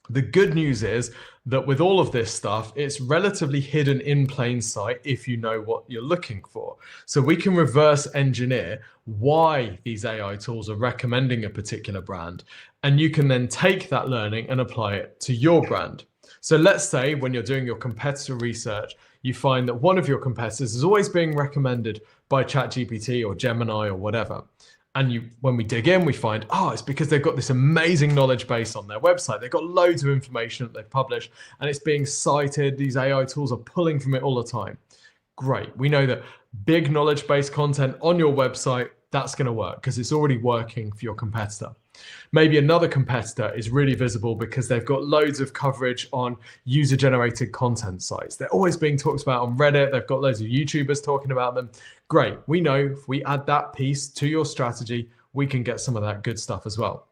B: The good news is that with all of this stuff, it's relatively hidden in plain sight if you know what you're looking for. So we can reverse engineer why these AI tools are recommending a particular brand, and you can then take that learning and apply it to your brand. So let's say when you're doing your competitor research, you find that one of your competitors is always being recommended by ChatGPT or Gemini or whatever. And when we dig in, we find, it's because they've got this amazing knowledge base on their website. They've got loads of information that they've published and it's being cited. These AI tools are pulling from it all the time. Great. We know that big knowledge-based content on your website, that's going to work because it's already working for your competitor. Maybe another competitor is really visible because they've got loads of coverage on user-generated content sites. They're always being talked about on Reddit. They've got loads of YouTubers talking about them. Great. We know if we add that piece to your strategy, we can get some of that good stuff as well.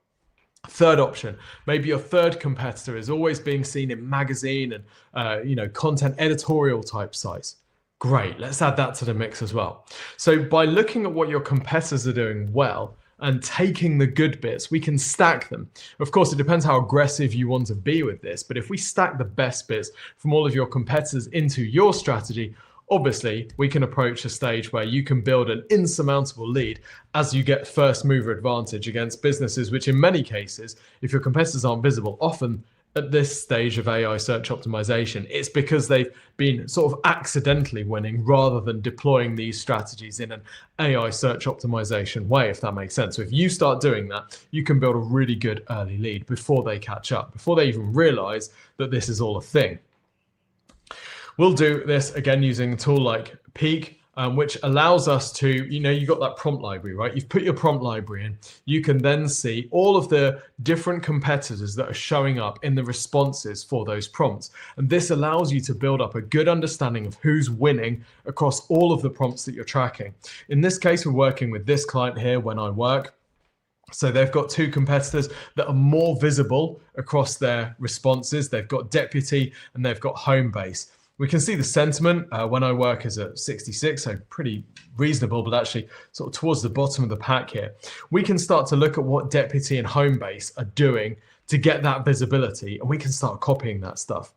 B: Third option, maybe your third competitor is always being seen in magazine and content editorial type sites. Great. Let's add that to the mix as well. So by looking at what your competitors are doing well, and taking the good bits, we can stack them. Of course, it depends how aggressive you want to be with this, but if we stack the best bits from all of your competitors into your strategy, obviously we can approach a stage where you can build an insurmountable lead as you get first mover advantage against businesses, which in many cases, if your competitors aren't visible, often at this stage of AI search optimization, it's because they've been sort of accidentally winning rather than deploying these strategies in an AI search optimization way, if that makes sense. So if you start doing that, you can build a really good early lead before they catch up, before they even realize that this is all a thing. We'll do this again using a tool like Peak, which allows us to, you've got that prompt library, right? You've put your prompt library in. You can then see all of the different competitors that are showing up in the responses for those prompts. And this allows you to build up a good understanding of who's winning across all of the prompts that you're tracking. In this case, we're working with this client here, When I Work. So they've got two competitors that are more visible across their responses. They've got Deputy and they've got Home Base. We can see the sentiment When I Work is at 66, so pretty reasonable, but actually sort of towards the bottom of the pack here. We can start to look at what Deputy and Home Base are doing to get that visibility, and we can start copying that stuff.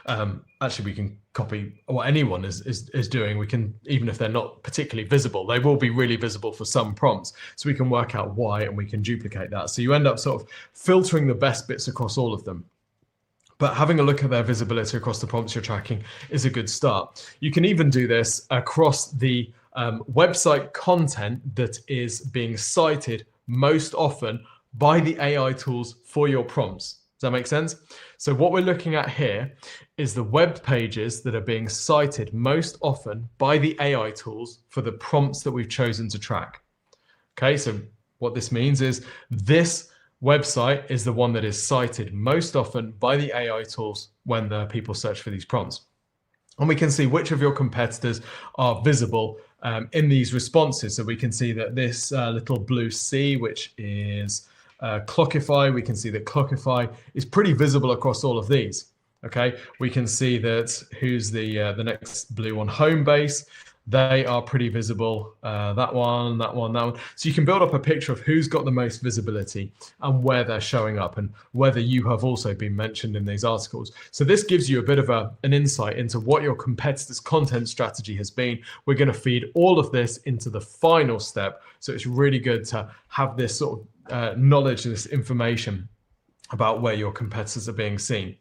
B: Actually, we can copy what anyone is doing. We can, even if they're not particularly visible, they will be really visible for some prompts. So we can work out why, and we can duplicate that. So you end up sort of filtering the best bits across all of them. But having a look at their visibility across the prompts you're tracking is a good start. You can even do this across the website content that is being cited most often by the AI tools for your prompts. Does that make sense? So what we're looking at here is the web pages that are being cited most often by the AI tools for the prompts that we've chosen to track. Okay, so what this means is this website is the one that is cited most often by the AI tools when the people search for these prompts. And we can see which of your competitors are visible in these responses. So we can see that this little blue C, which is Clockify, we can see that Clockify is pretty visible across all of these. Okay, we can see that who's the next blue one, Home Base. They are pretty visible, that one, that one, that one. So you can build up a picture of who's got the most visibility and where they're showing up and whether you have also been mentioned in these articles. So this gives you a bit of an insight into what your competitor's content strategy has been. We're going to feed all of this into the final step. So it's really good to have this sort of knowledge, this information about where your competitors are being seen.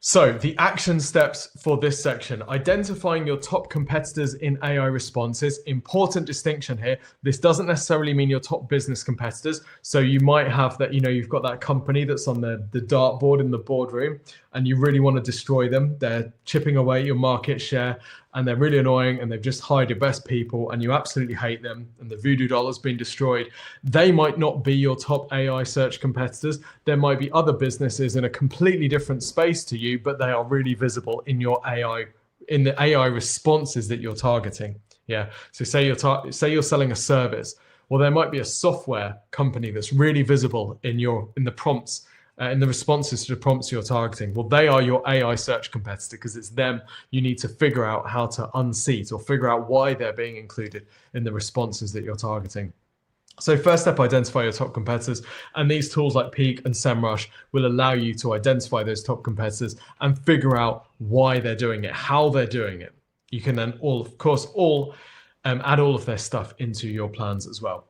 B: So the action steps for this section: identifying your top competitors in AI responses. Important distinction here. This doesn't necessarily mean your top business competitors. So you might have that, you've got that company that's on the dartboard in the boardroom and you really want to destroy them. They're chipping away at your market share and they're really annoying and they've just hired your best people and you absolutely hate them and the voodoo dollar's been destroyed. They might not be your top AI search competitors. There might be other businesses in a completely different space to you, but they are really visible in your AI, in the AI responses that you're targeting. Yeah. So say you're selling a service. Well, there might be a software company that's really visible in the prompts, in the responses to the prompts you're targeting. Well, they are your AI search competitor because it's them you need to figure out how to unseat or figure out why they're being included in the responses that you're targeting. So first step, identify your top competitors. And these tools like Peak and SEMrush will allow you to identify those top competitors and figure out why they're doing it, how they're doing it. You can then add all of their stuff into your plans as well.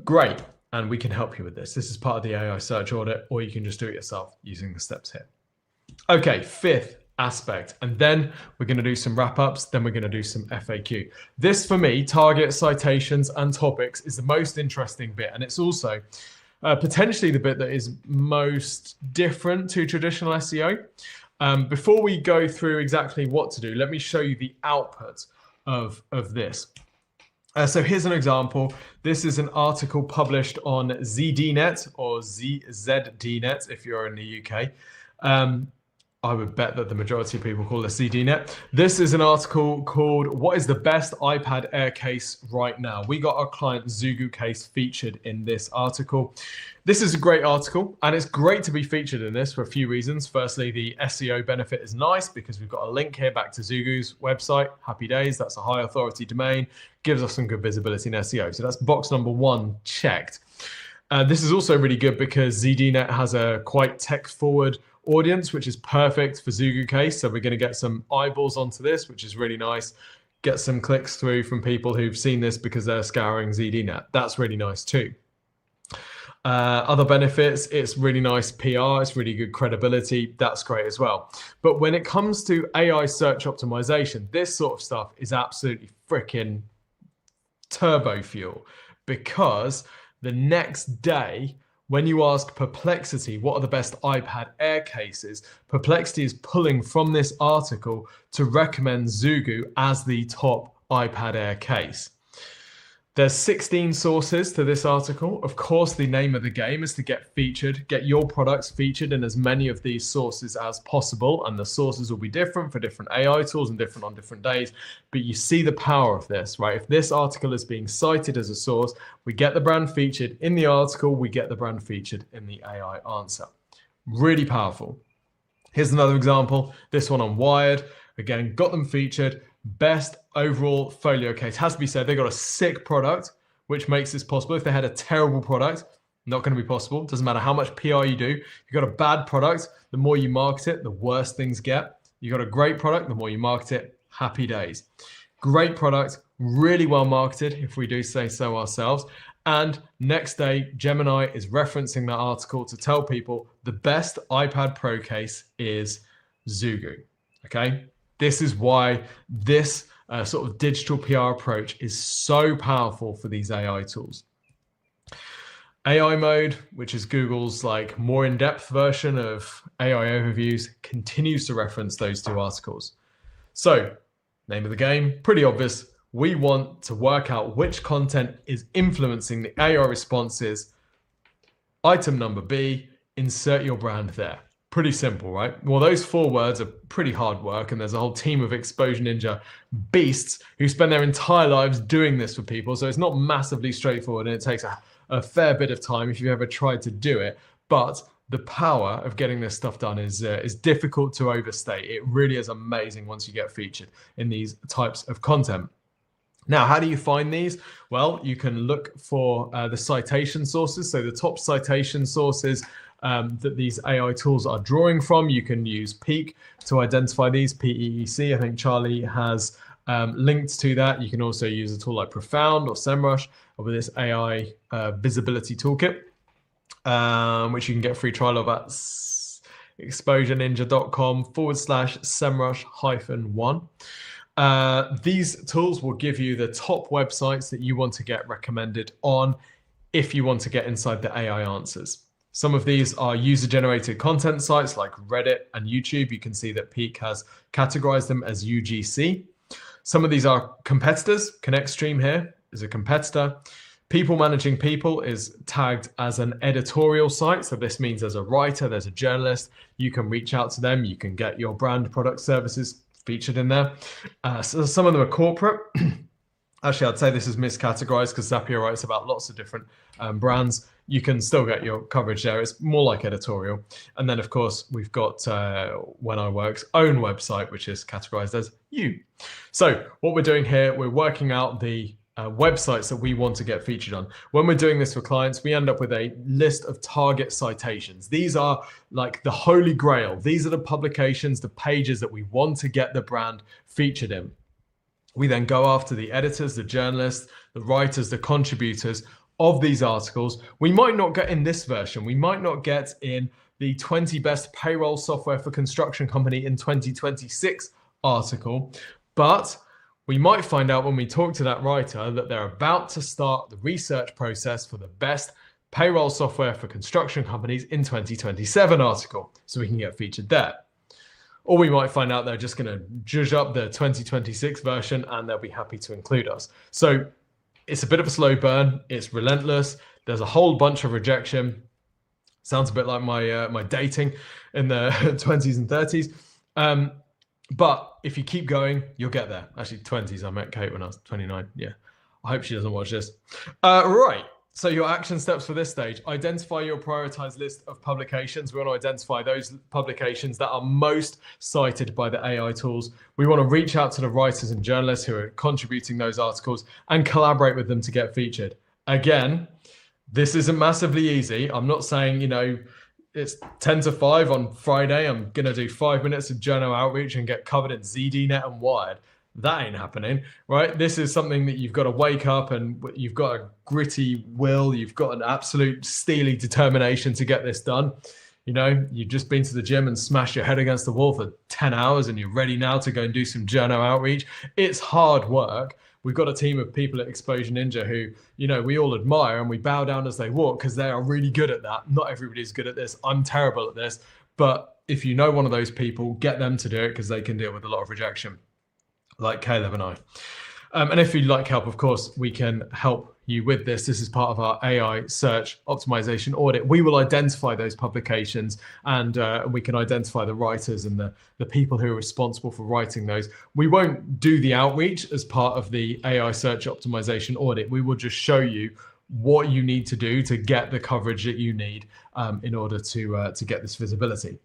B: Great. And we can help you with this. This is part of the AI search audit, or you can just do it yourself using the steps here. Okay, fifth aspect. And then we're going to do some wrap-ups. Then we're going to do some FAQ. This, for me, target, citations, and topics is the most interesting bit. And it's also potentially the bit that is most different to traditional SEO. Before we go through exactly what to do, let me show you the output of this. So here's an example. This is an article published on ZDNet or ZDNet if you're in the UK. I would bet that the majority of people call this ZDNet. This is an article called "What is the best iPad Air case right now?" We got our client Zugu case featured in this article. This is a great article and it's great to be featured in this for a few reasons. Firstly, the SEO benefit is nice because we've got a link here back to Zugu's website. Happy days, that's a high authority domain, gives us some good visibility in SEO. So that's box number one checked. This is also really good because ZDNet has a quite tech-forward audience, which is perfect for Zugu case. So we're going to get some eyeballs onto this, which is really nice. Get some clicks through from people who've seen this because they're scouring ZDNet. That's really nice too. Other benefits, it's really nice PR, it's really good credibility. That's great as well. But when it comes to AI search optimization, this sort of stuff is absolutely freaking turbo fuel, because the next day, when you ask Perplexity what are the best iPad Air cases, Perplexity is pulling from this article to recommend Zugu as the top iPad Air case. There's 16 sources to this article. Of course, the name of the game is to get featured, get your products featured in as many of these sources as possible. And the sources will be different for different AI tools and different on different days. But you see the power of this, right? If this article is being cited as a source, we get the brand featured in the article, we get the brand featured in the AI answer. Really powerful. Here's another example. This one on Wired. Again, got them featured. Best overall folio case. Has to be said, they got a sick product, which makes this possible. If they had a terrible product, not going to be possible. Doesn't matter how much PR you do. If you've got a bad product, the more you market it, the worse things get. You got a great product, the more you market it, happy days. Great product, really well marketed, if we do say so ourselves. And next day, Gemini is referencing that article to tell people the best iPad Pro case is Zugu. Okay. This is why this sort of digital PR approach is so powerful for these AI tools. AI mode, which is Google's like more in-depth version of AI overviews, continues to reference those two articles. So, name of the game, pretty obvious. We want to work out which content is influencing the AI responses. Item number B, insert your brand there. Pretty simple, right? Well, those 4 words are pretty hard work, and there's a whole team of Exposure Ninja beasts who spend their entire lives doing this for people. So it's not massively straightforward, and it takes a fair bit of time if you've ever tried to do it. But the power of getting this stuff done is difficult to overstate. It really is amazing once you get featured in these types of content. Now, how do you find these? Well, you can look for the citation sources. So the top citation sources that these AI tools are drawing from. You can use Peak to identify these, PEEC. I think Charlie has linked to that. You can also use a tool like Profound or SEMrush with this AI visibility toolkit, which you can get a free trial of at exposureninja.com/SEMrush-1. These tools will give you the top websites that you want to get recommended on if you want to get inside the AI answers. Some of these are user-generated content sites like Reddit and YouTube. You can see that Peak has categorized them as UGC. Some of these are competitors. ConnectStream here is a competitor. People Managing People is tagged as an editorial site. So this means there's a writer, there's a journalist. You can reach out to them. You can get your brand, product, services featured in there. So some of them are corporate. Actually, I'd say this is miscategorized because Zapier writes about lots of different brands. You can still get your coverage there. It's more like editorial. And then, of course, we've got When I Work's own website, which is categorized as you. So what we're doing here, we're working out the websites that we want to get featured on. When we're doing this for clients, we end up with a list of target citations. These are like the holy grail. These are the publications, the pages that we want to get the brand featured in. We then go after the editors, the journalists, the writers, the contributors of these articles. We might not get in this version. We might not get in the 20 best payroll software for construction company in 2026 article, but we might find out when we talk to that writer that they're about to start the research process for the best payroll software for construction companies in 2027 article, so we can get featured there. Or we might find out they're just going to judge up the 2026 version and they'll be happy to include us. So it's a bit of a slow burn. It's relentless. There's a whole bunch of rejection. Sounds a bit like my dating in the 20s and 30s. But if you keep going, you'll get there. Actually, 20s. I met Kate when I was 29. Yeah. I hope she doesn't watch this. Right. So your action steps for this stage: identify your prioritized list of publications. We want to identify those publications that are most cited by the AI tools. We want to reach out to the writers and journalists who are contributing those articles and collaborate with them to get featured. Again, this isn't massively easy. I'm not saying, it's 10 to 5 on Friday. I'm going to do 5 minutes of journal outreach and get covered in ZDNet and Wired. that ain't happening, right? This is something that you've got to wake up and you've got a gritty will, you've got an absolute steely determination to get this done. You know, you've just been to the gym and smashed your head against the wall for 10 hours and you're ready now to go and do some journo outreach. It's hard work. We've got a team of people at Exposure Ninja who, you know, we all admire and we bow down as they walk because they are really good at that. Not everybody's good at this. I'm terrible at this. But if you know one of those people, get them to do it because they can deal with a lot of rejection, like Caleb and I. And if you'd like help, of course, we can help you with this. This is part of our AI search optimization audit. We will identify those publications and we can identify the writers and the people who are responsible for writing those. We won't do the outreach as part of the AI search optimization audit. We will just show you what you need to do to get the coverage that you need in order to get this visibility.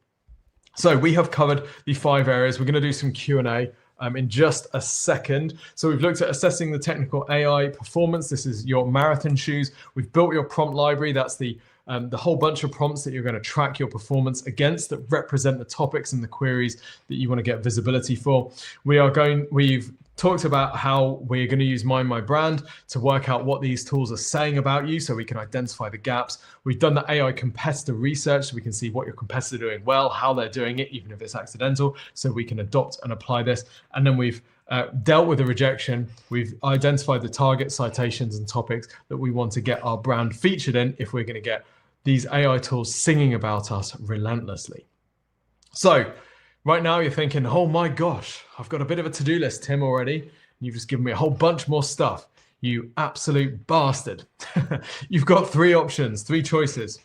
B: So we have covered the 5 areas. We're going to do some Q&A in just a second. So we've looked at assessing the technical AI performance. This is your marathon shoes. We've built your prompt library. That's the whole bunch of prompts that you're going to track your performance against that represent the topics and the queries that you want to get visibility for. We've talked about how we're going to use Mind My Brand to work out what these tools are saying about you so we can identify the gaps. We've done the AI competitor research so we can see what your competitors are doing well, how they're doing it, even if it's accidental, so we can adopt and apply this. And then we've dealt with the rejection. We've identified the target citations and topics that we want to get our brand featured in if we're going to get these AI tools singing about us relentlessly. So right now you're thinking, oh my gosh, I've got a bit of a to-do list, Tim, already. You've just given me a whole bunch more stuff. You absolute bastard. You've got 3 options, 3 choices.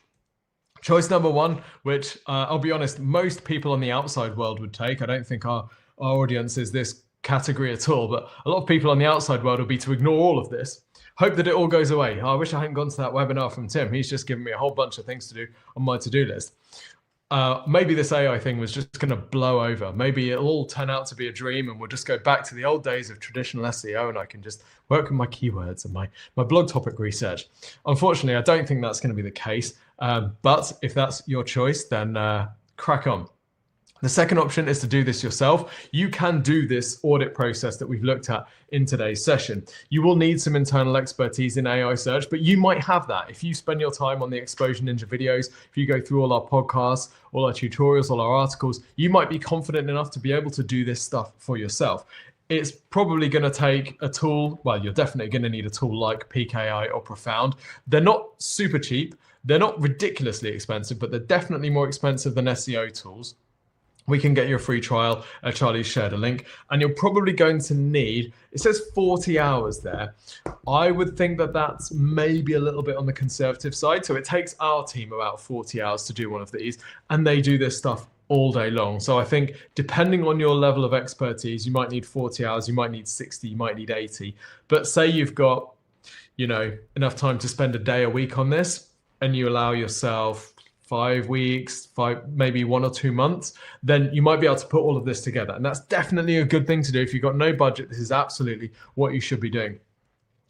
B: Choice number 1, which I'll be honest, most people on the outside world would take. I don't think our audience is this category at all, but a lot of people on the outside world will be to ignore all of this. Hope that it all goes away. Oh, I wish I hadn't gone to that webinar from Tim. He's just given me a whole bunch of things to do on my to-do list. Maybe this AI thing was just going to blow over. Maybe it'll all turn out to be a dream and we'll just go back to the old days of traditional SEO and I can just work with my keywords and my blog topic research. Unfortunately, I don't think that's going to be the case. But if that's your choice, then crack on. The second option is to do this yourself. You can do this audit process that we've looked at in today's session. You will need some internal expertise in AI search, but you might have that. If you spend your time on the Exposure Ninja videos, if you go through all our podcasts, all our tutorials, all our articles, you might be confident enough to be able to do this stuff for yourself. It's probably going to take a tool. Well, you're definitely going to need a tool like PKI or Profound. They're not super cheap. They're not ridiculously expensive, but they're definitely more expensive than SEO tools. We can get you a free trial. Charlie shared a link, and you're probably going to need, it says 40 hours there. I would think that that's maybe a little bit on the conservative side. So it takes our team about 40 hours to do one of these, and they do this stuff all day long. So I think depending on your level of expertise, you might need 40 hours, you might need 60, you might need 80. But say you've got, you know, enough time to spend a day a week on this, and you allow yourself 5 weeks, maybe 1 or 2 months, then you might be able to put all of this together. And that's definitely a good thing to do. If you've got no budget, this is absolutely what you should be doing.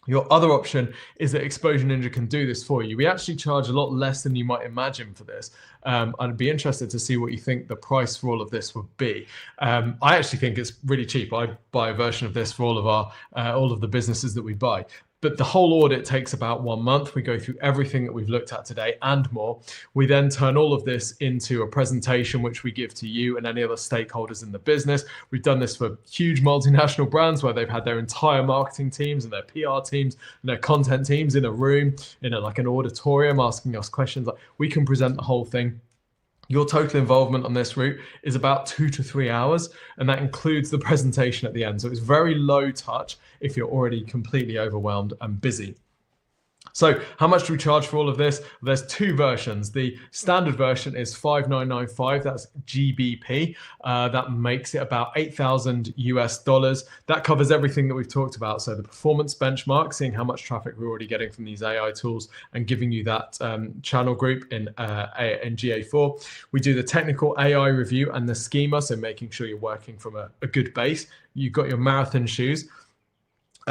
B: Your other option is that Exposure Ninja can do this for you. We actually charge a lot less than you might imagine for this. I'd be interested to see what you think the price for all of this would be. I actually think it's really cheap. I buy a version of this for all of the businesses that we buy. But the whole audit takes about 1 month. We go through everything that we've looked at today and more. We then turn all of this into a presentation, which we give to you and any other stakeholders in the business. We've done this for huge multinational brands where they've had their entire marketing teams and their PR teams and their content teams in a room, like an auditorium, asking us questions. Like, we can present the whole thing. Your total involvement on this route is about 2 to 3 hours, and that includes the presentation at the end. So it's very low touch if you're already completely overwhelmed and busy. So how much do we charge for all of this? There's 2 versions. The standard version is $5,995. That's GBP. That makes it about $8,000 US. That covers everything that we've talked about. So the performance benchmark, seeing how much traffic we're already getting from these AI tools and giving you that channel group in GA4. We do the technical AI review and the schema. So making sure you're working from a good base. You've got your marathon shoes.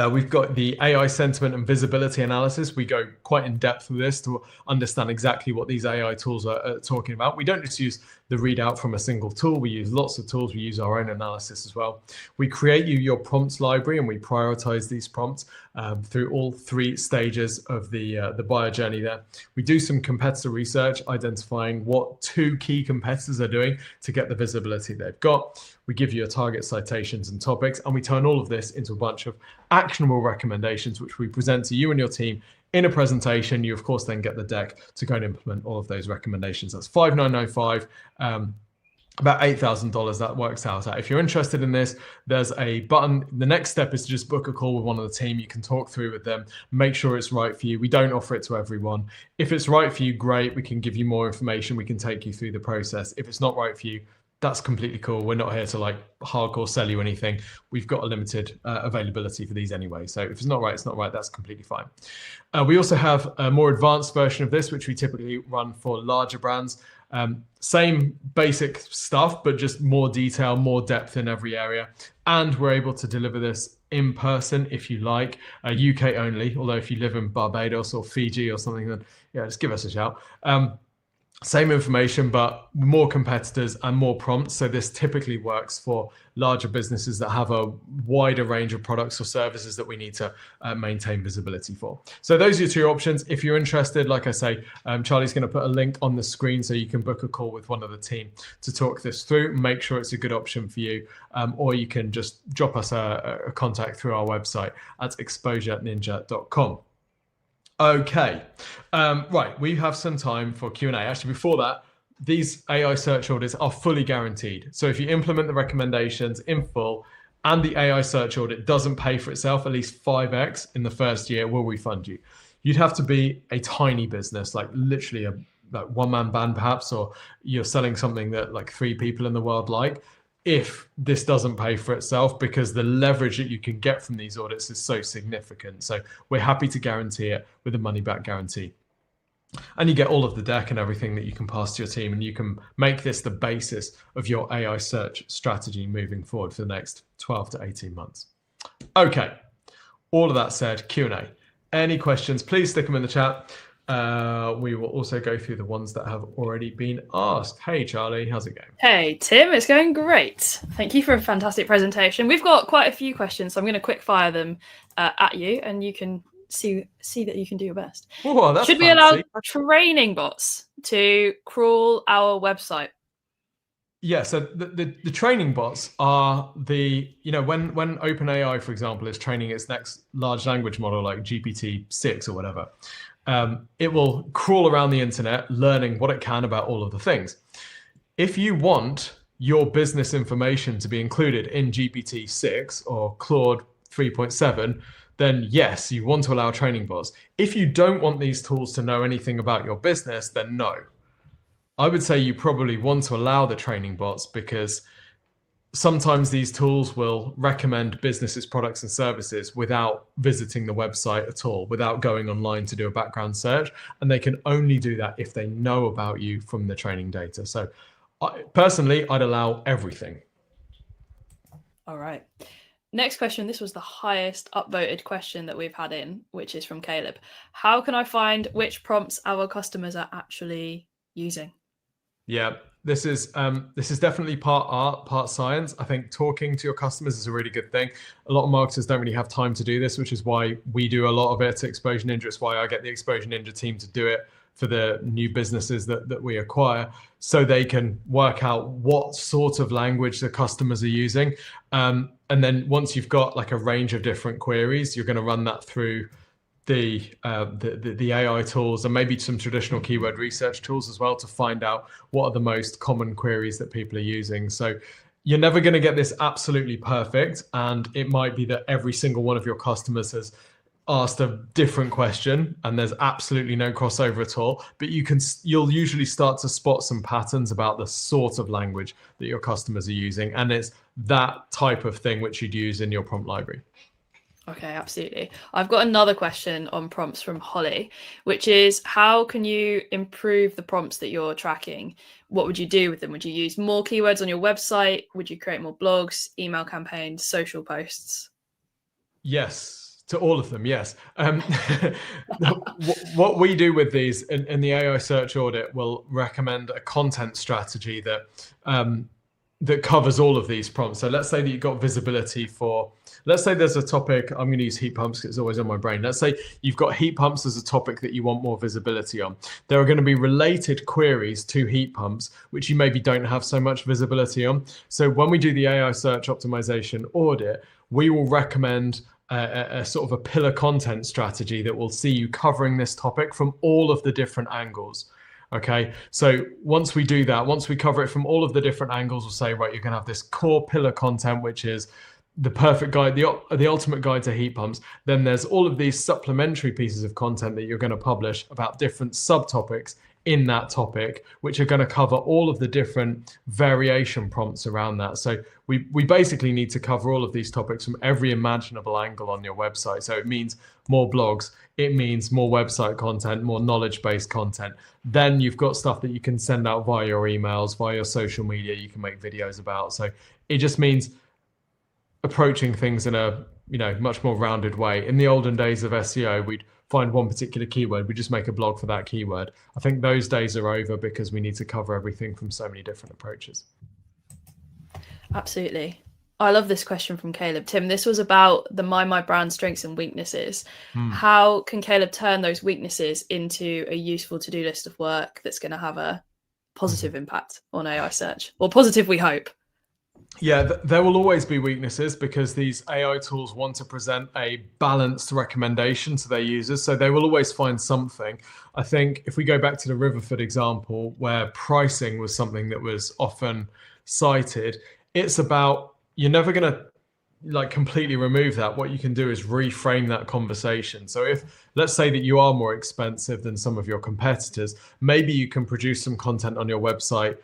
B: We've got the AI sentiment and visibility analysis. We go quite in depth with this to understand exactly what these AI tools are talking about. We don't just use the readout from a single tool. We use lots of tools. We use our own analysis as well. We create you your prompts library, and we prioritize these prompts through all 3 stages of the buyer journey there. We do some competitor research, identifying what 2 key competitors are doing to get the visibility they've got. We give you your target citations and topics, and we turn all of this into a bunch of actionable recommendations, which we present to you and your team in a presentation. You, of course, then get the deck to go and implement all of those recommendations. That's $5,995, about $8,000 that works out at. If you're interested in this, there's a button. The next step is to just book a call with one of the team. You can talk through with them, make sure it's right for you. We don't offer it to everyone. If it's right for you, great. We can give you more information. We can take you through the process. If it's not right for you, that's completely cool. We're not here to like hardcore sell you anything. We've got a limited availability for these anyway. So if it's not right, it's not right. That's completely fine. We also have a more advanced version of this, which we typically run for larger brands. Same basic stuff, but just more detail, more depth in every area. And we're able to deliver this in person if you like, UK only. Although if you live in Barbados or Fiji or something, then yeah, just give us a shout. Same information, but more competitors and more prompts. So this typically works for larger businesses that have a wider range of products or services that we need to maintain visibility for. So those are your 2 options. If you're interested, like I say, Charlie's going to put a link on the screen so you can book a call with one of the team to talk this through, make sure it's a good option for you, or you can just drop us a contact through our website at exposureninja.com. Okay, right, we have some time for Q&A. Actually, before that, these AI search audits are fully guaranteed. So if you implement the recommendations in full and the AI search audit doesn't pay for itself, at least 5x in the first year, we'll refund you. You'd have to be a tiny business, like literally a one-man band perhaps, or you're selling something that like 3 people in the world like, if this doesn't pay for itself, because the leverage that you can get from these audits is so significant. So we're happy to guarantee it with a money back guarantee. And you get all of the deck and everything that you can pass to your team, and you can make this the basis of your AI search strategy moving forward for the next 12 to 18 months. Okay, all of that said, Q&A. Any questions, please stick them in the chat. We will also go through the ones that have already been asked. Hey, Charlie, how's it going?
A: Hey, Tim, it's going great. Thank you for a fantastic presentation. We've got quite a few questions, so I'm going to quick fire them at you, and you can see that you can do your best.
B: Oh, that's
A: Should we allow training bots to crawl our website?
B: Yeah, so the training bots are the, when OpenAI, for example, is training its next large language model like GPT-6 or whatever, it will crawl around the internet learning what it can about all of the things. If you want your business information to be included in GPT-6 or Claude 3.7, then yes, you want to allow training bots. If you don't want these tools to know anything about your business, then no. I would say you probably want to allow the training bots, because sometimes these tools will recommend businesses, products and services without visiting the website at all, without going online to do a background search. And they can only do that if they know about you from the training data. So personally, I'd allow everything.
A: All right. Next question. This was the highest upvoted question that we've had in, which is from Caleb. How can I find which prompts our customers are actually using?
B: Yeah, this is definitely part art, part science. I think talking to your customers is a really good thing. A lot of marketers don't really have time to do this, which is why we do a lot of it at Exposure Ninja. It's why I get the Exposure Ninja team to do it for the new businesses that we acquire, so they can work out what sort of language the customers are using. And then once you've got like a range of different queries, you're going to run that through the AI tools and maybe some traditional keyword research tools as well to find out what are the most common queries that people are using. So you're never going to get this absolutely perfect, and it might be that every single one of your customers has asked a different question and there's absolutely no crossover at all, but you'll usually start to spot some patterns about the sort of language that your customers are using, and it's that type of thing which you'd use in your prompt library.
A: Okay, absolutely. I've got another question on prompts from Holly, which is, how can you improve the prompts that you're tracking? What would you do with them? Would you use more keywords on your website? Would you create more blogs, email campaigns, social posts?
B: Yes. To all of them, yes. What we do with these in the AI search audit will recommend a content strategy that covers all of these prompts. So let's say that you've got visibility for, let's say there's a topic, I'm going to use heat pumps because it's always on my brain. Let's say you've got heat pumps as a topic that you want more visibility on. There are going to be related queries to heat pumps, which you maybe don't have so much visibility on. So when we do the AI search optimization audit, we will recommend a sort of a pillar content strategy that will see you covering this topic from all of the different angles. Okay, so once we do that, once we cover it from all of the different angles, we'll say, right, you're going to have this core pillar content, which is the perfect guide, the ultimate guide to heat pumps. Then there's all of these supplementary pieces of content that you're going to publish about different subtopics in that topic, which are going to cover all of the different variation prompts around that. So we basically need to cover all of these topics from every imaginable angle on your website. So it means more blogs, it means more website content, more knowledge-based content. Then you've got stuff that you can send out via your emails, via your social media, you can make videos about. So it just means approaching things in a much more rounded way. In the olden days of SEO, we'd find one particular keyword, we just make a blog for that keyword. I think those days are over because we need to cover everything from so many different approaches.
A: Absolutely. I love this question from Caleb. Tim, this was about the My Brand strengths and weaknesses. How can Caleb turn those weaknesses into a useful to-do list of work that's going to have a positive impact on AI search? Or positive, we hope.
B: Yeah, there will always be weaknesses because these AI tools want to present a balanced recommendation to their users. So they will always find something. I think if we go back to the Riverford example where pricing was something that was often cited, it's about, you're never going to completely remove that. What you can do is reframe that conversation. So if, let's say that you are more expensive than some of your competitors, maybe you can produce some content on your website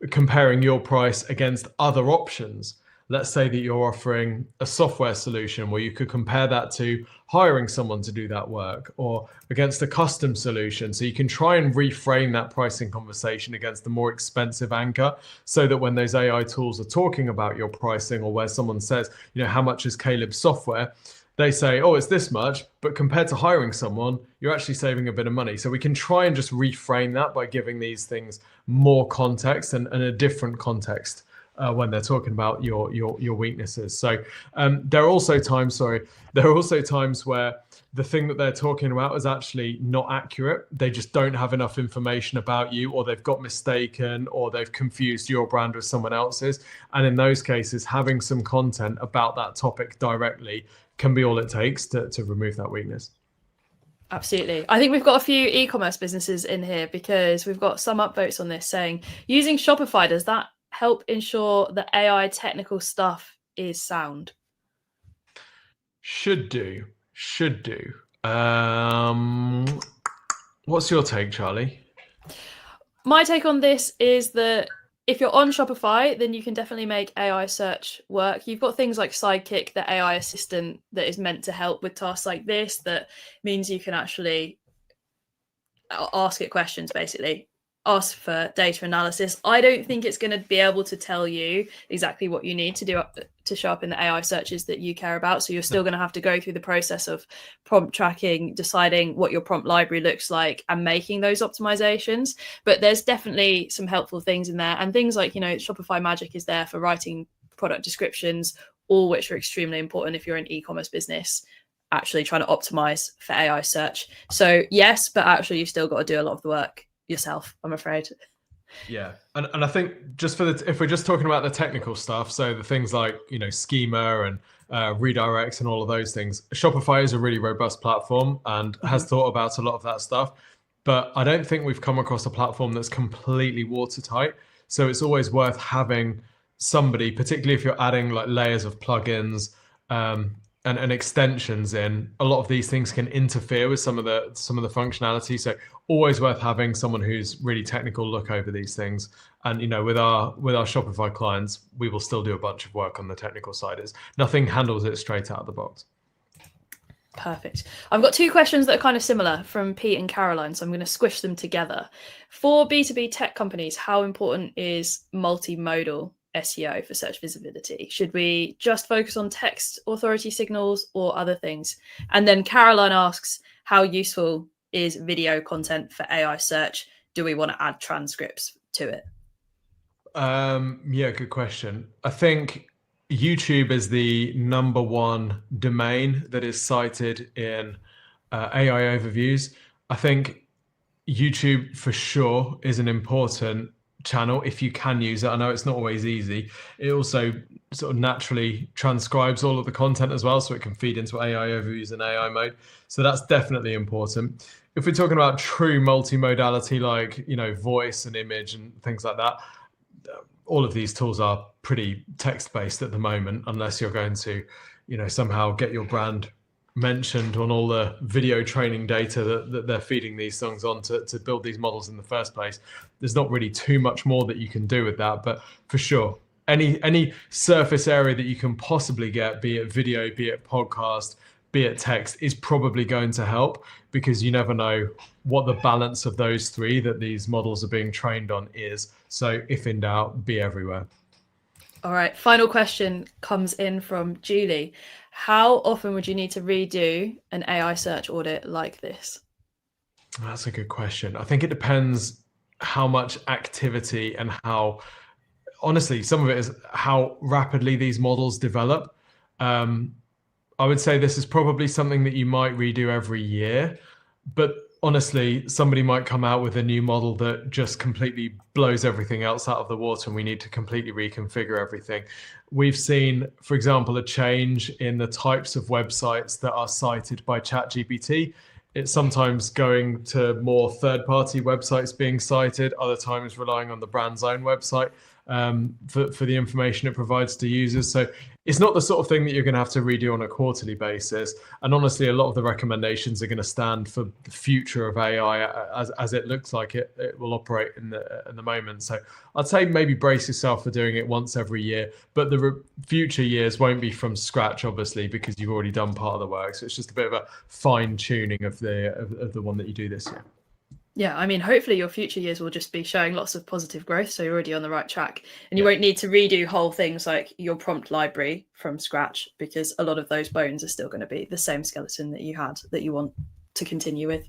B: comparing your price against other options. Let's say that you're offering a software solution where you could compare that to hiring someone to do that work, or against a custom solution. So you can try and reframe that pricing conversation against the more expensive anchor, so that when those AI tools are talking about your pricing, or where someone says, how much is Caleb's software, they say, oh, it's this much, but compared to hiring someone, you're actually saving a bit of money. So we can try and just reframe that by giving these things more context and a different context when they're talking about your weaknesses. So there are also times where the thing that they're talking about is actually not accurate. They just don't have enough information about you, or they've got mistaken, or they've confused your brand with someone else's. And in those cases, having some content about that topic directly can be all it takes to remove that weakness.
A: Absolutely. I think we've got a few e-commerce businesses in here because we've got some upvotes on this saying, using Shopify, does that help ensure that AI technical stuff is sound?
B: Should do. What's your take, Charlie?
A: My take on this is that if you're on Shopify, then you can definitely make AI search work. You've got things like Sidekick, the AI assistant that is meant to help with tasks like this. That means you can actually ask it questions, basically. Ask for data analysis. I don't think it's going to be able to tell you exactly what you need to do to show up in the AI searches that you care about. So you're still going to have to go through the process of prompt tracking, deciding what your prompt library looks like, and making those optimizations. But there's definitely some helpful things in there, and things like, Shopify Magic is there for writing product descriptions, all which are extremely important if you're an e-commerce business actually trying to optimize for AI search. So yes, but actually you've still got to do a lot of the work yourself, I'm afraid.
B: Yeah, and I think just if we're just talking about the technical stuff, so the things like schema and redirects and all of those things, Shopify is a really robust platform and has thought about a lot of that stuff. But I don't think we've come across a platform that's completely watertight. So it's always worth having somebody, particularly if you're adding like layers of plugins and extensions in. A lot of these things can interfere with some of the functionality. So always worth having someone who's really technical look over these things. And with our Shopify clients, we will still do a bunch of work on the technical side. Nothing handles it straight out of the box.
A: Perfect. I've got two questions that are kind of similar from Pete and Caroline, so I'm going to squish them together. For B2B tech companies, how important is multimodal SEO for search visibility? Should we just focus on text authority signals or other things? And then Caroline asks, how useful is video content for AI search? Do we want to add transcripts to it?
B: Yeah, good question. I think YouTube is the #1 domain that is cited in AI overviews. I think YouTube for sure is an important channel if you can use it. I know it's not always easy. It also sort of naturally transcribes all of the content as well, so it can feed into AI overviews and AI mode. So that's definitely important. If we're talking about true multimodality, like, you know, voice and image and things like that, all of these tools are pretty text-based at the moment, unless you're going to, you know, somehow get your brand mentioned on all the video training data that they're feeding these things on to build these models in the first place. There's not really too much more that you can do with that, but for sure, any surface area that you can possibly get, be it video, be it podcast, be it text, is probably going to help, because you never know what the balance of those three that these models are being trained on is. So if in doubt, be everywhere.
A: All right, final question comes in from Julie. How often would you need to redo an AI search audit like this?
B: That's a good question. I think it depends how much activity and how, honestly, some of it is how rapidly these models develop. I would say this is probably something that you might redo every year, but honestly, somebody might come out with a new model that just completely blows everything else out of the water, and we need to completely reconfigure everything. We've seen, for example, a change in the types of websites that are cited by ChatGPT. It's sometimes going to more third-party websites being cited, other times relying on the brand's own website for the information it provides to users. So it's not the sort of thing that you're going to have to redo on a quarterly basis. And honestly, a lot of the recommendations are going to stand for the future of AI as it looks like it will operate in the moment. So I'd say maybe brace yourself for doing it once every year, but the future years won't be from scratch, obviously, because you've already done part of the work. So it's just a bit of a fine tuning of the one that you do this year.
A: Yeah, I mean, hopefully your future years will just be showing lots of positive growth, so you're already on the right track. And you won't need to redo whole things like your prompt library from scratch, because a lot of those bones are still going to be the same skeleton that you had that you want to continue with.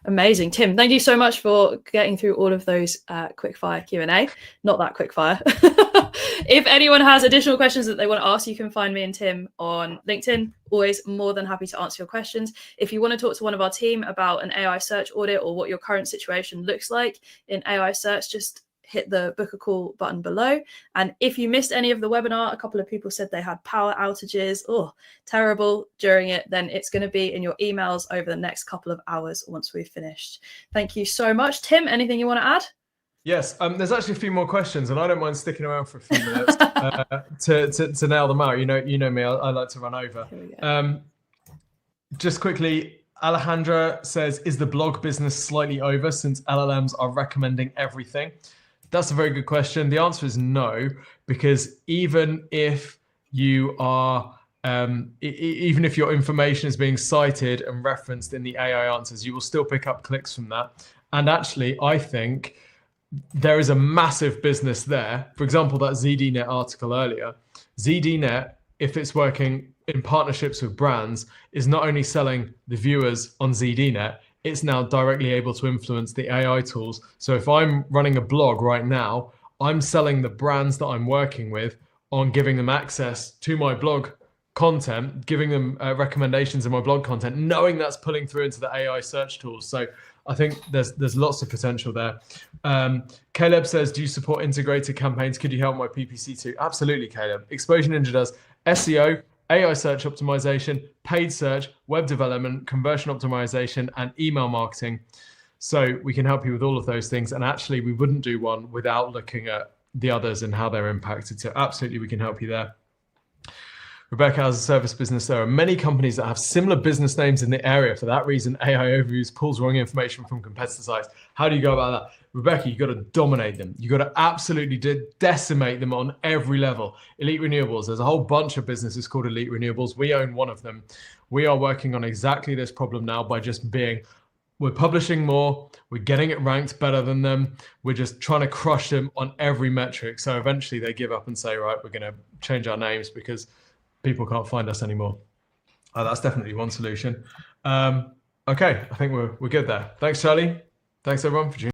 A: Amazing. Tim, thank you so much for getting through all of those quickfire Q&A. Not that quickfire. If anyone has additional questions that they want to ask, you can find me and Tim on LinkedIn. Always more than happy to answer your questions. If you want to talk to one of our team about an AI search audit or what your current situation looks like in AI search, just hit the book a call button below. And if you missed any of the webinar, a couple of people said they had power outages, terrible during it, then it's going to be in your emails over the next couple of hours once we've finished. Thank you so much. Tim, anything you want to add?
B: Yes, there's actually a few more questions, and I don't mind sticking around for a few minutes to nail them out. You know me, I like to run over. Just quickly, Alejandra says, is the blog business slightly over since LLMs are recommending everything? That's a very good question. The answer is no, because even if you are, even if your information is being cited and referenced in the AI answers, you will still pick up clicks from that. And actually, I think there is a massive business there. For example, that ZDNet article earlier, ZDNet, if it's working in partnerships with brands, is not only selling the viewers on ZDNet, it's now directly able to influence the AI tools. So if I'm running a blog right now, I'm selling the brands that I'm working with on giving them access to my blog content, giving them recommendations in my blog content, knowing that's pulling through into the AI search tools. So I think there's lots of potential there. Caleb says, do you support integrated campaigns? Could you help my PPC too? Absolutely, Caleb. Exposure Ninja does SEO, AI search optimization, paid search, web development, conversion optimization, and email marketing. So we can help you with all of those things. And actually, we wouldn't do one without looking at the others and how they're impacted. So absolutely, we can help you there. Rebecca, as a service business, there are many companies that have similar business names in the area. For that reason, AI overviews pulls wrong information from competitor sites. How do you go about that? Rebecca, you've got to dominate them. You've got to absolutely decimate them on every level. Elite Renewables, there's a whole bunch of businesses called Elite Renewables. We own one of them. We are working on exactly this problem now by just being we're publishing more, we're getting it ranked better than them, we're just trying to crush them on every metric. So eventually they give up and say, right, we're going to change our names because people can't find us anymore. That's definitely one solution. Okay, I think we're good there. Thanks, Charlie. Thanks everyone for joining.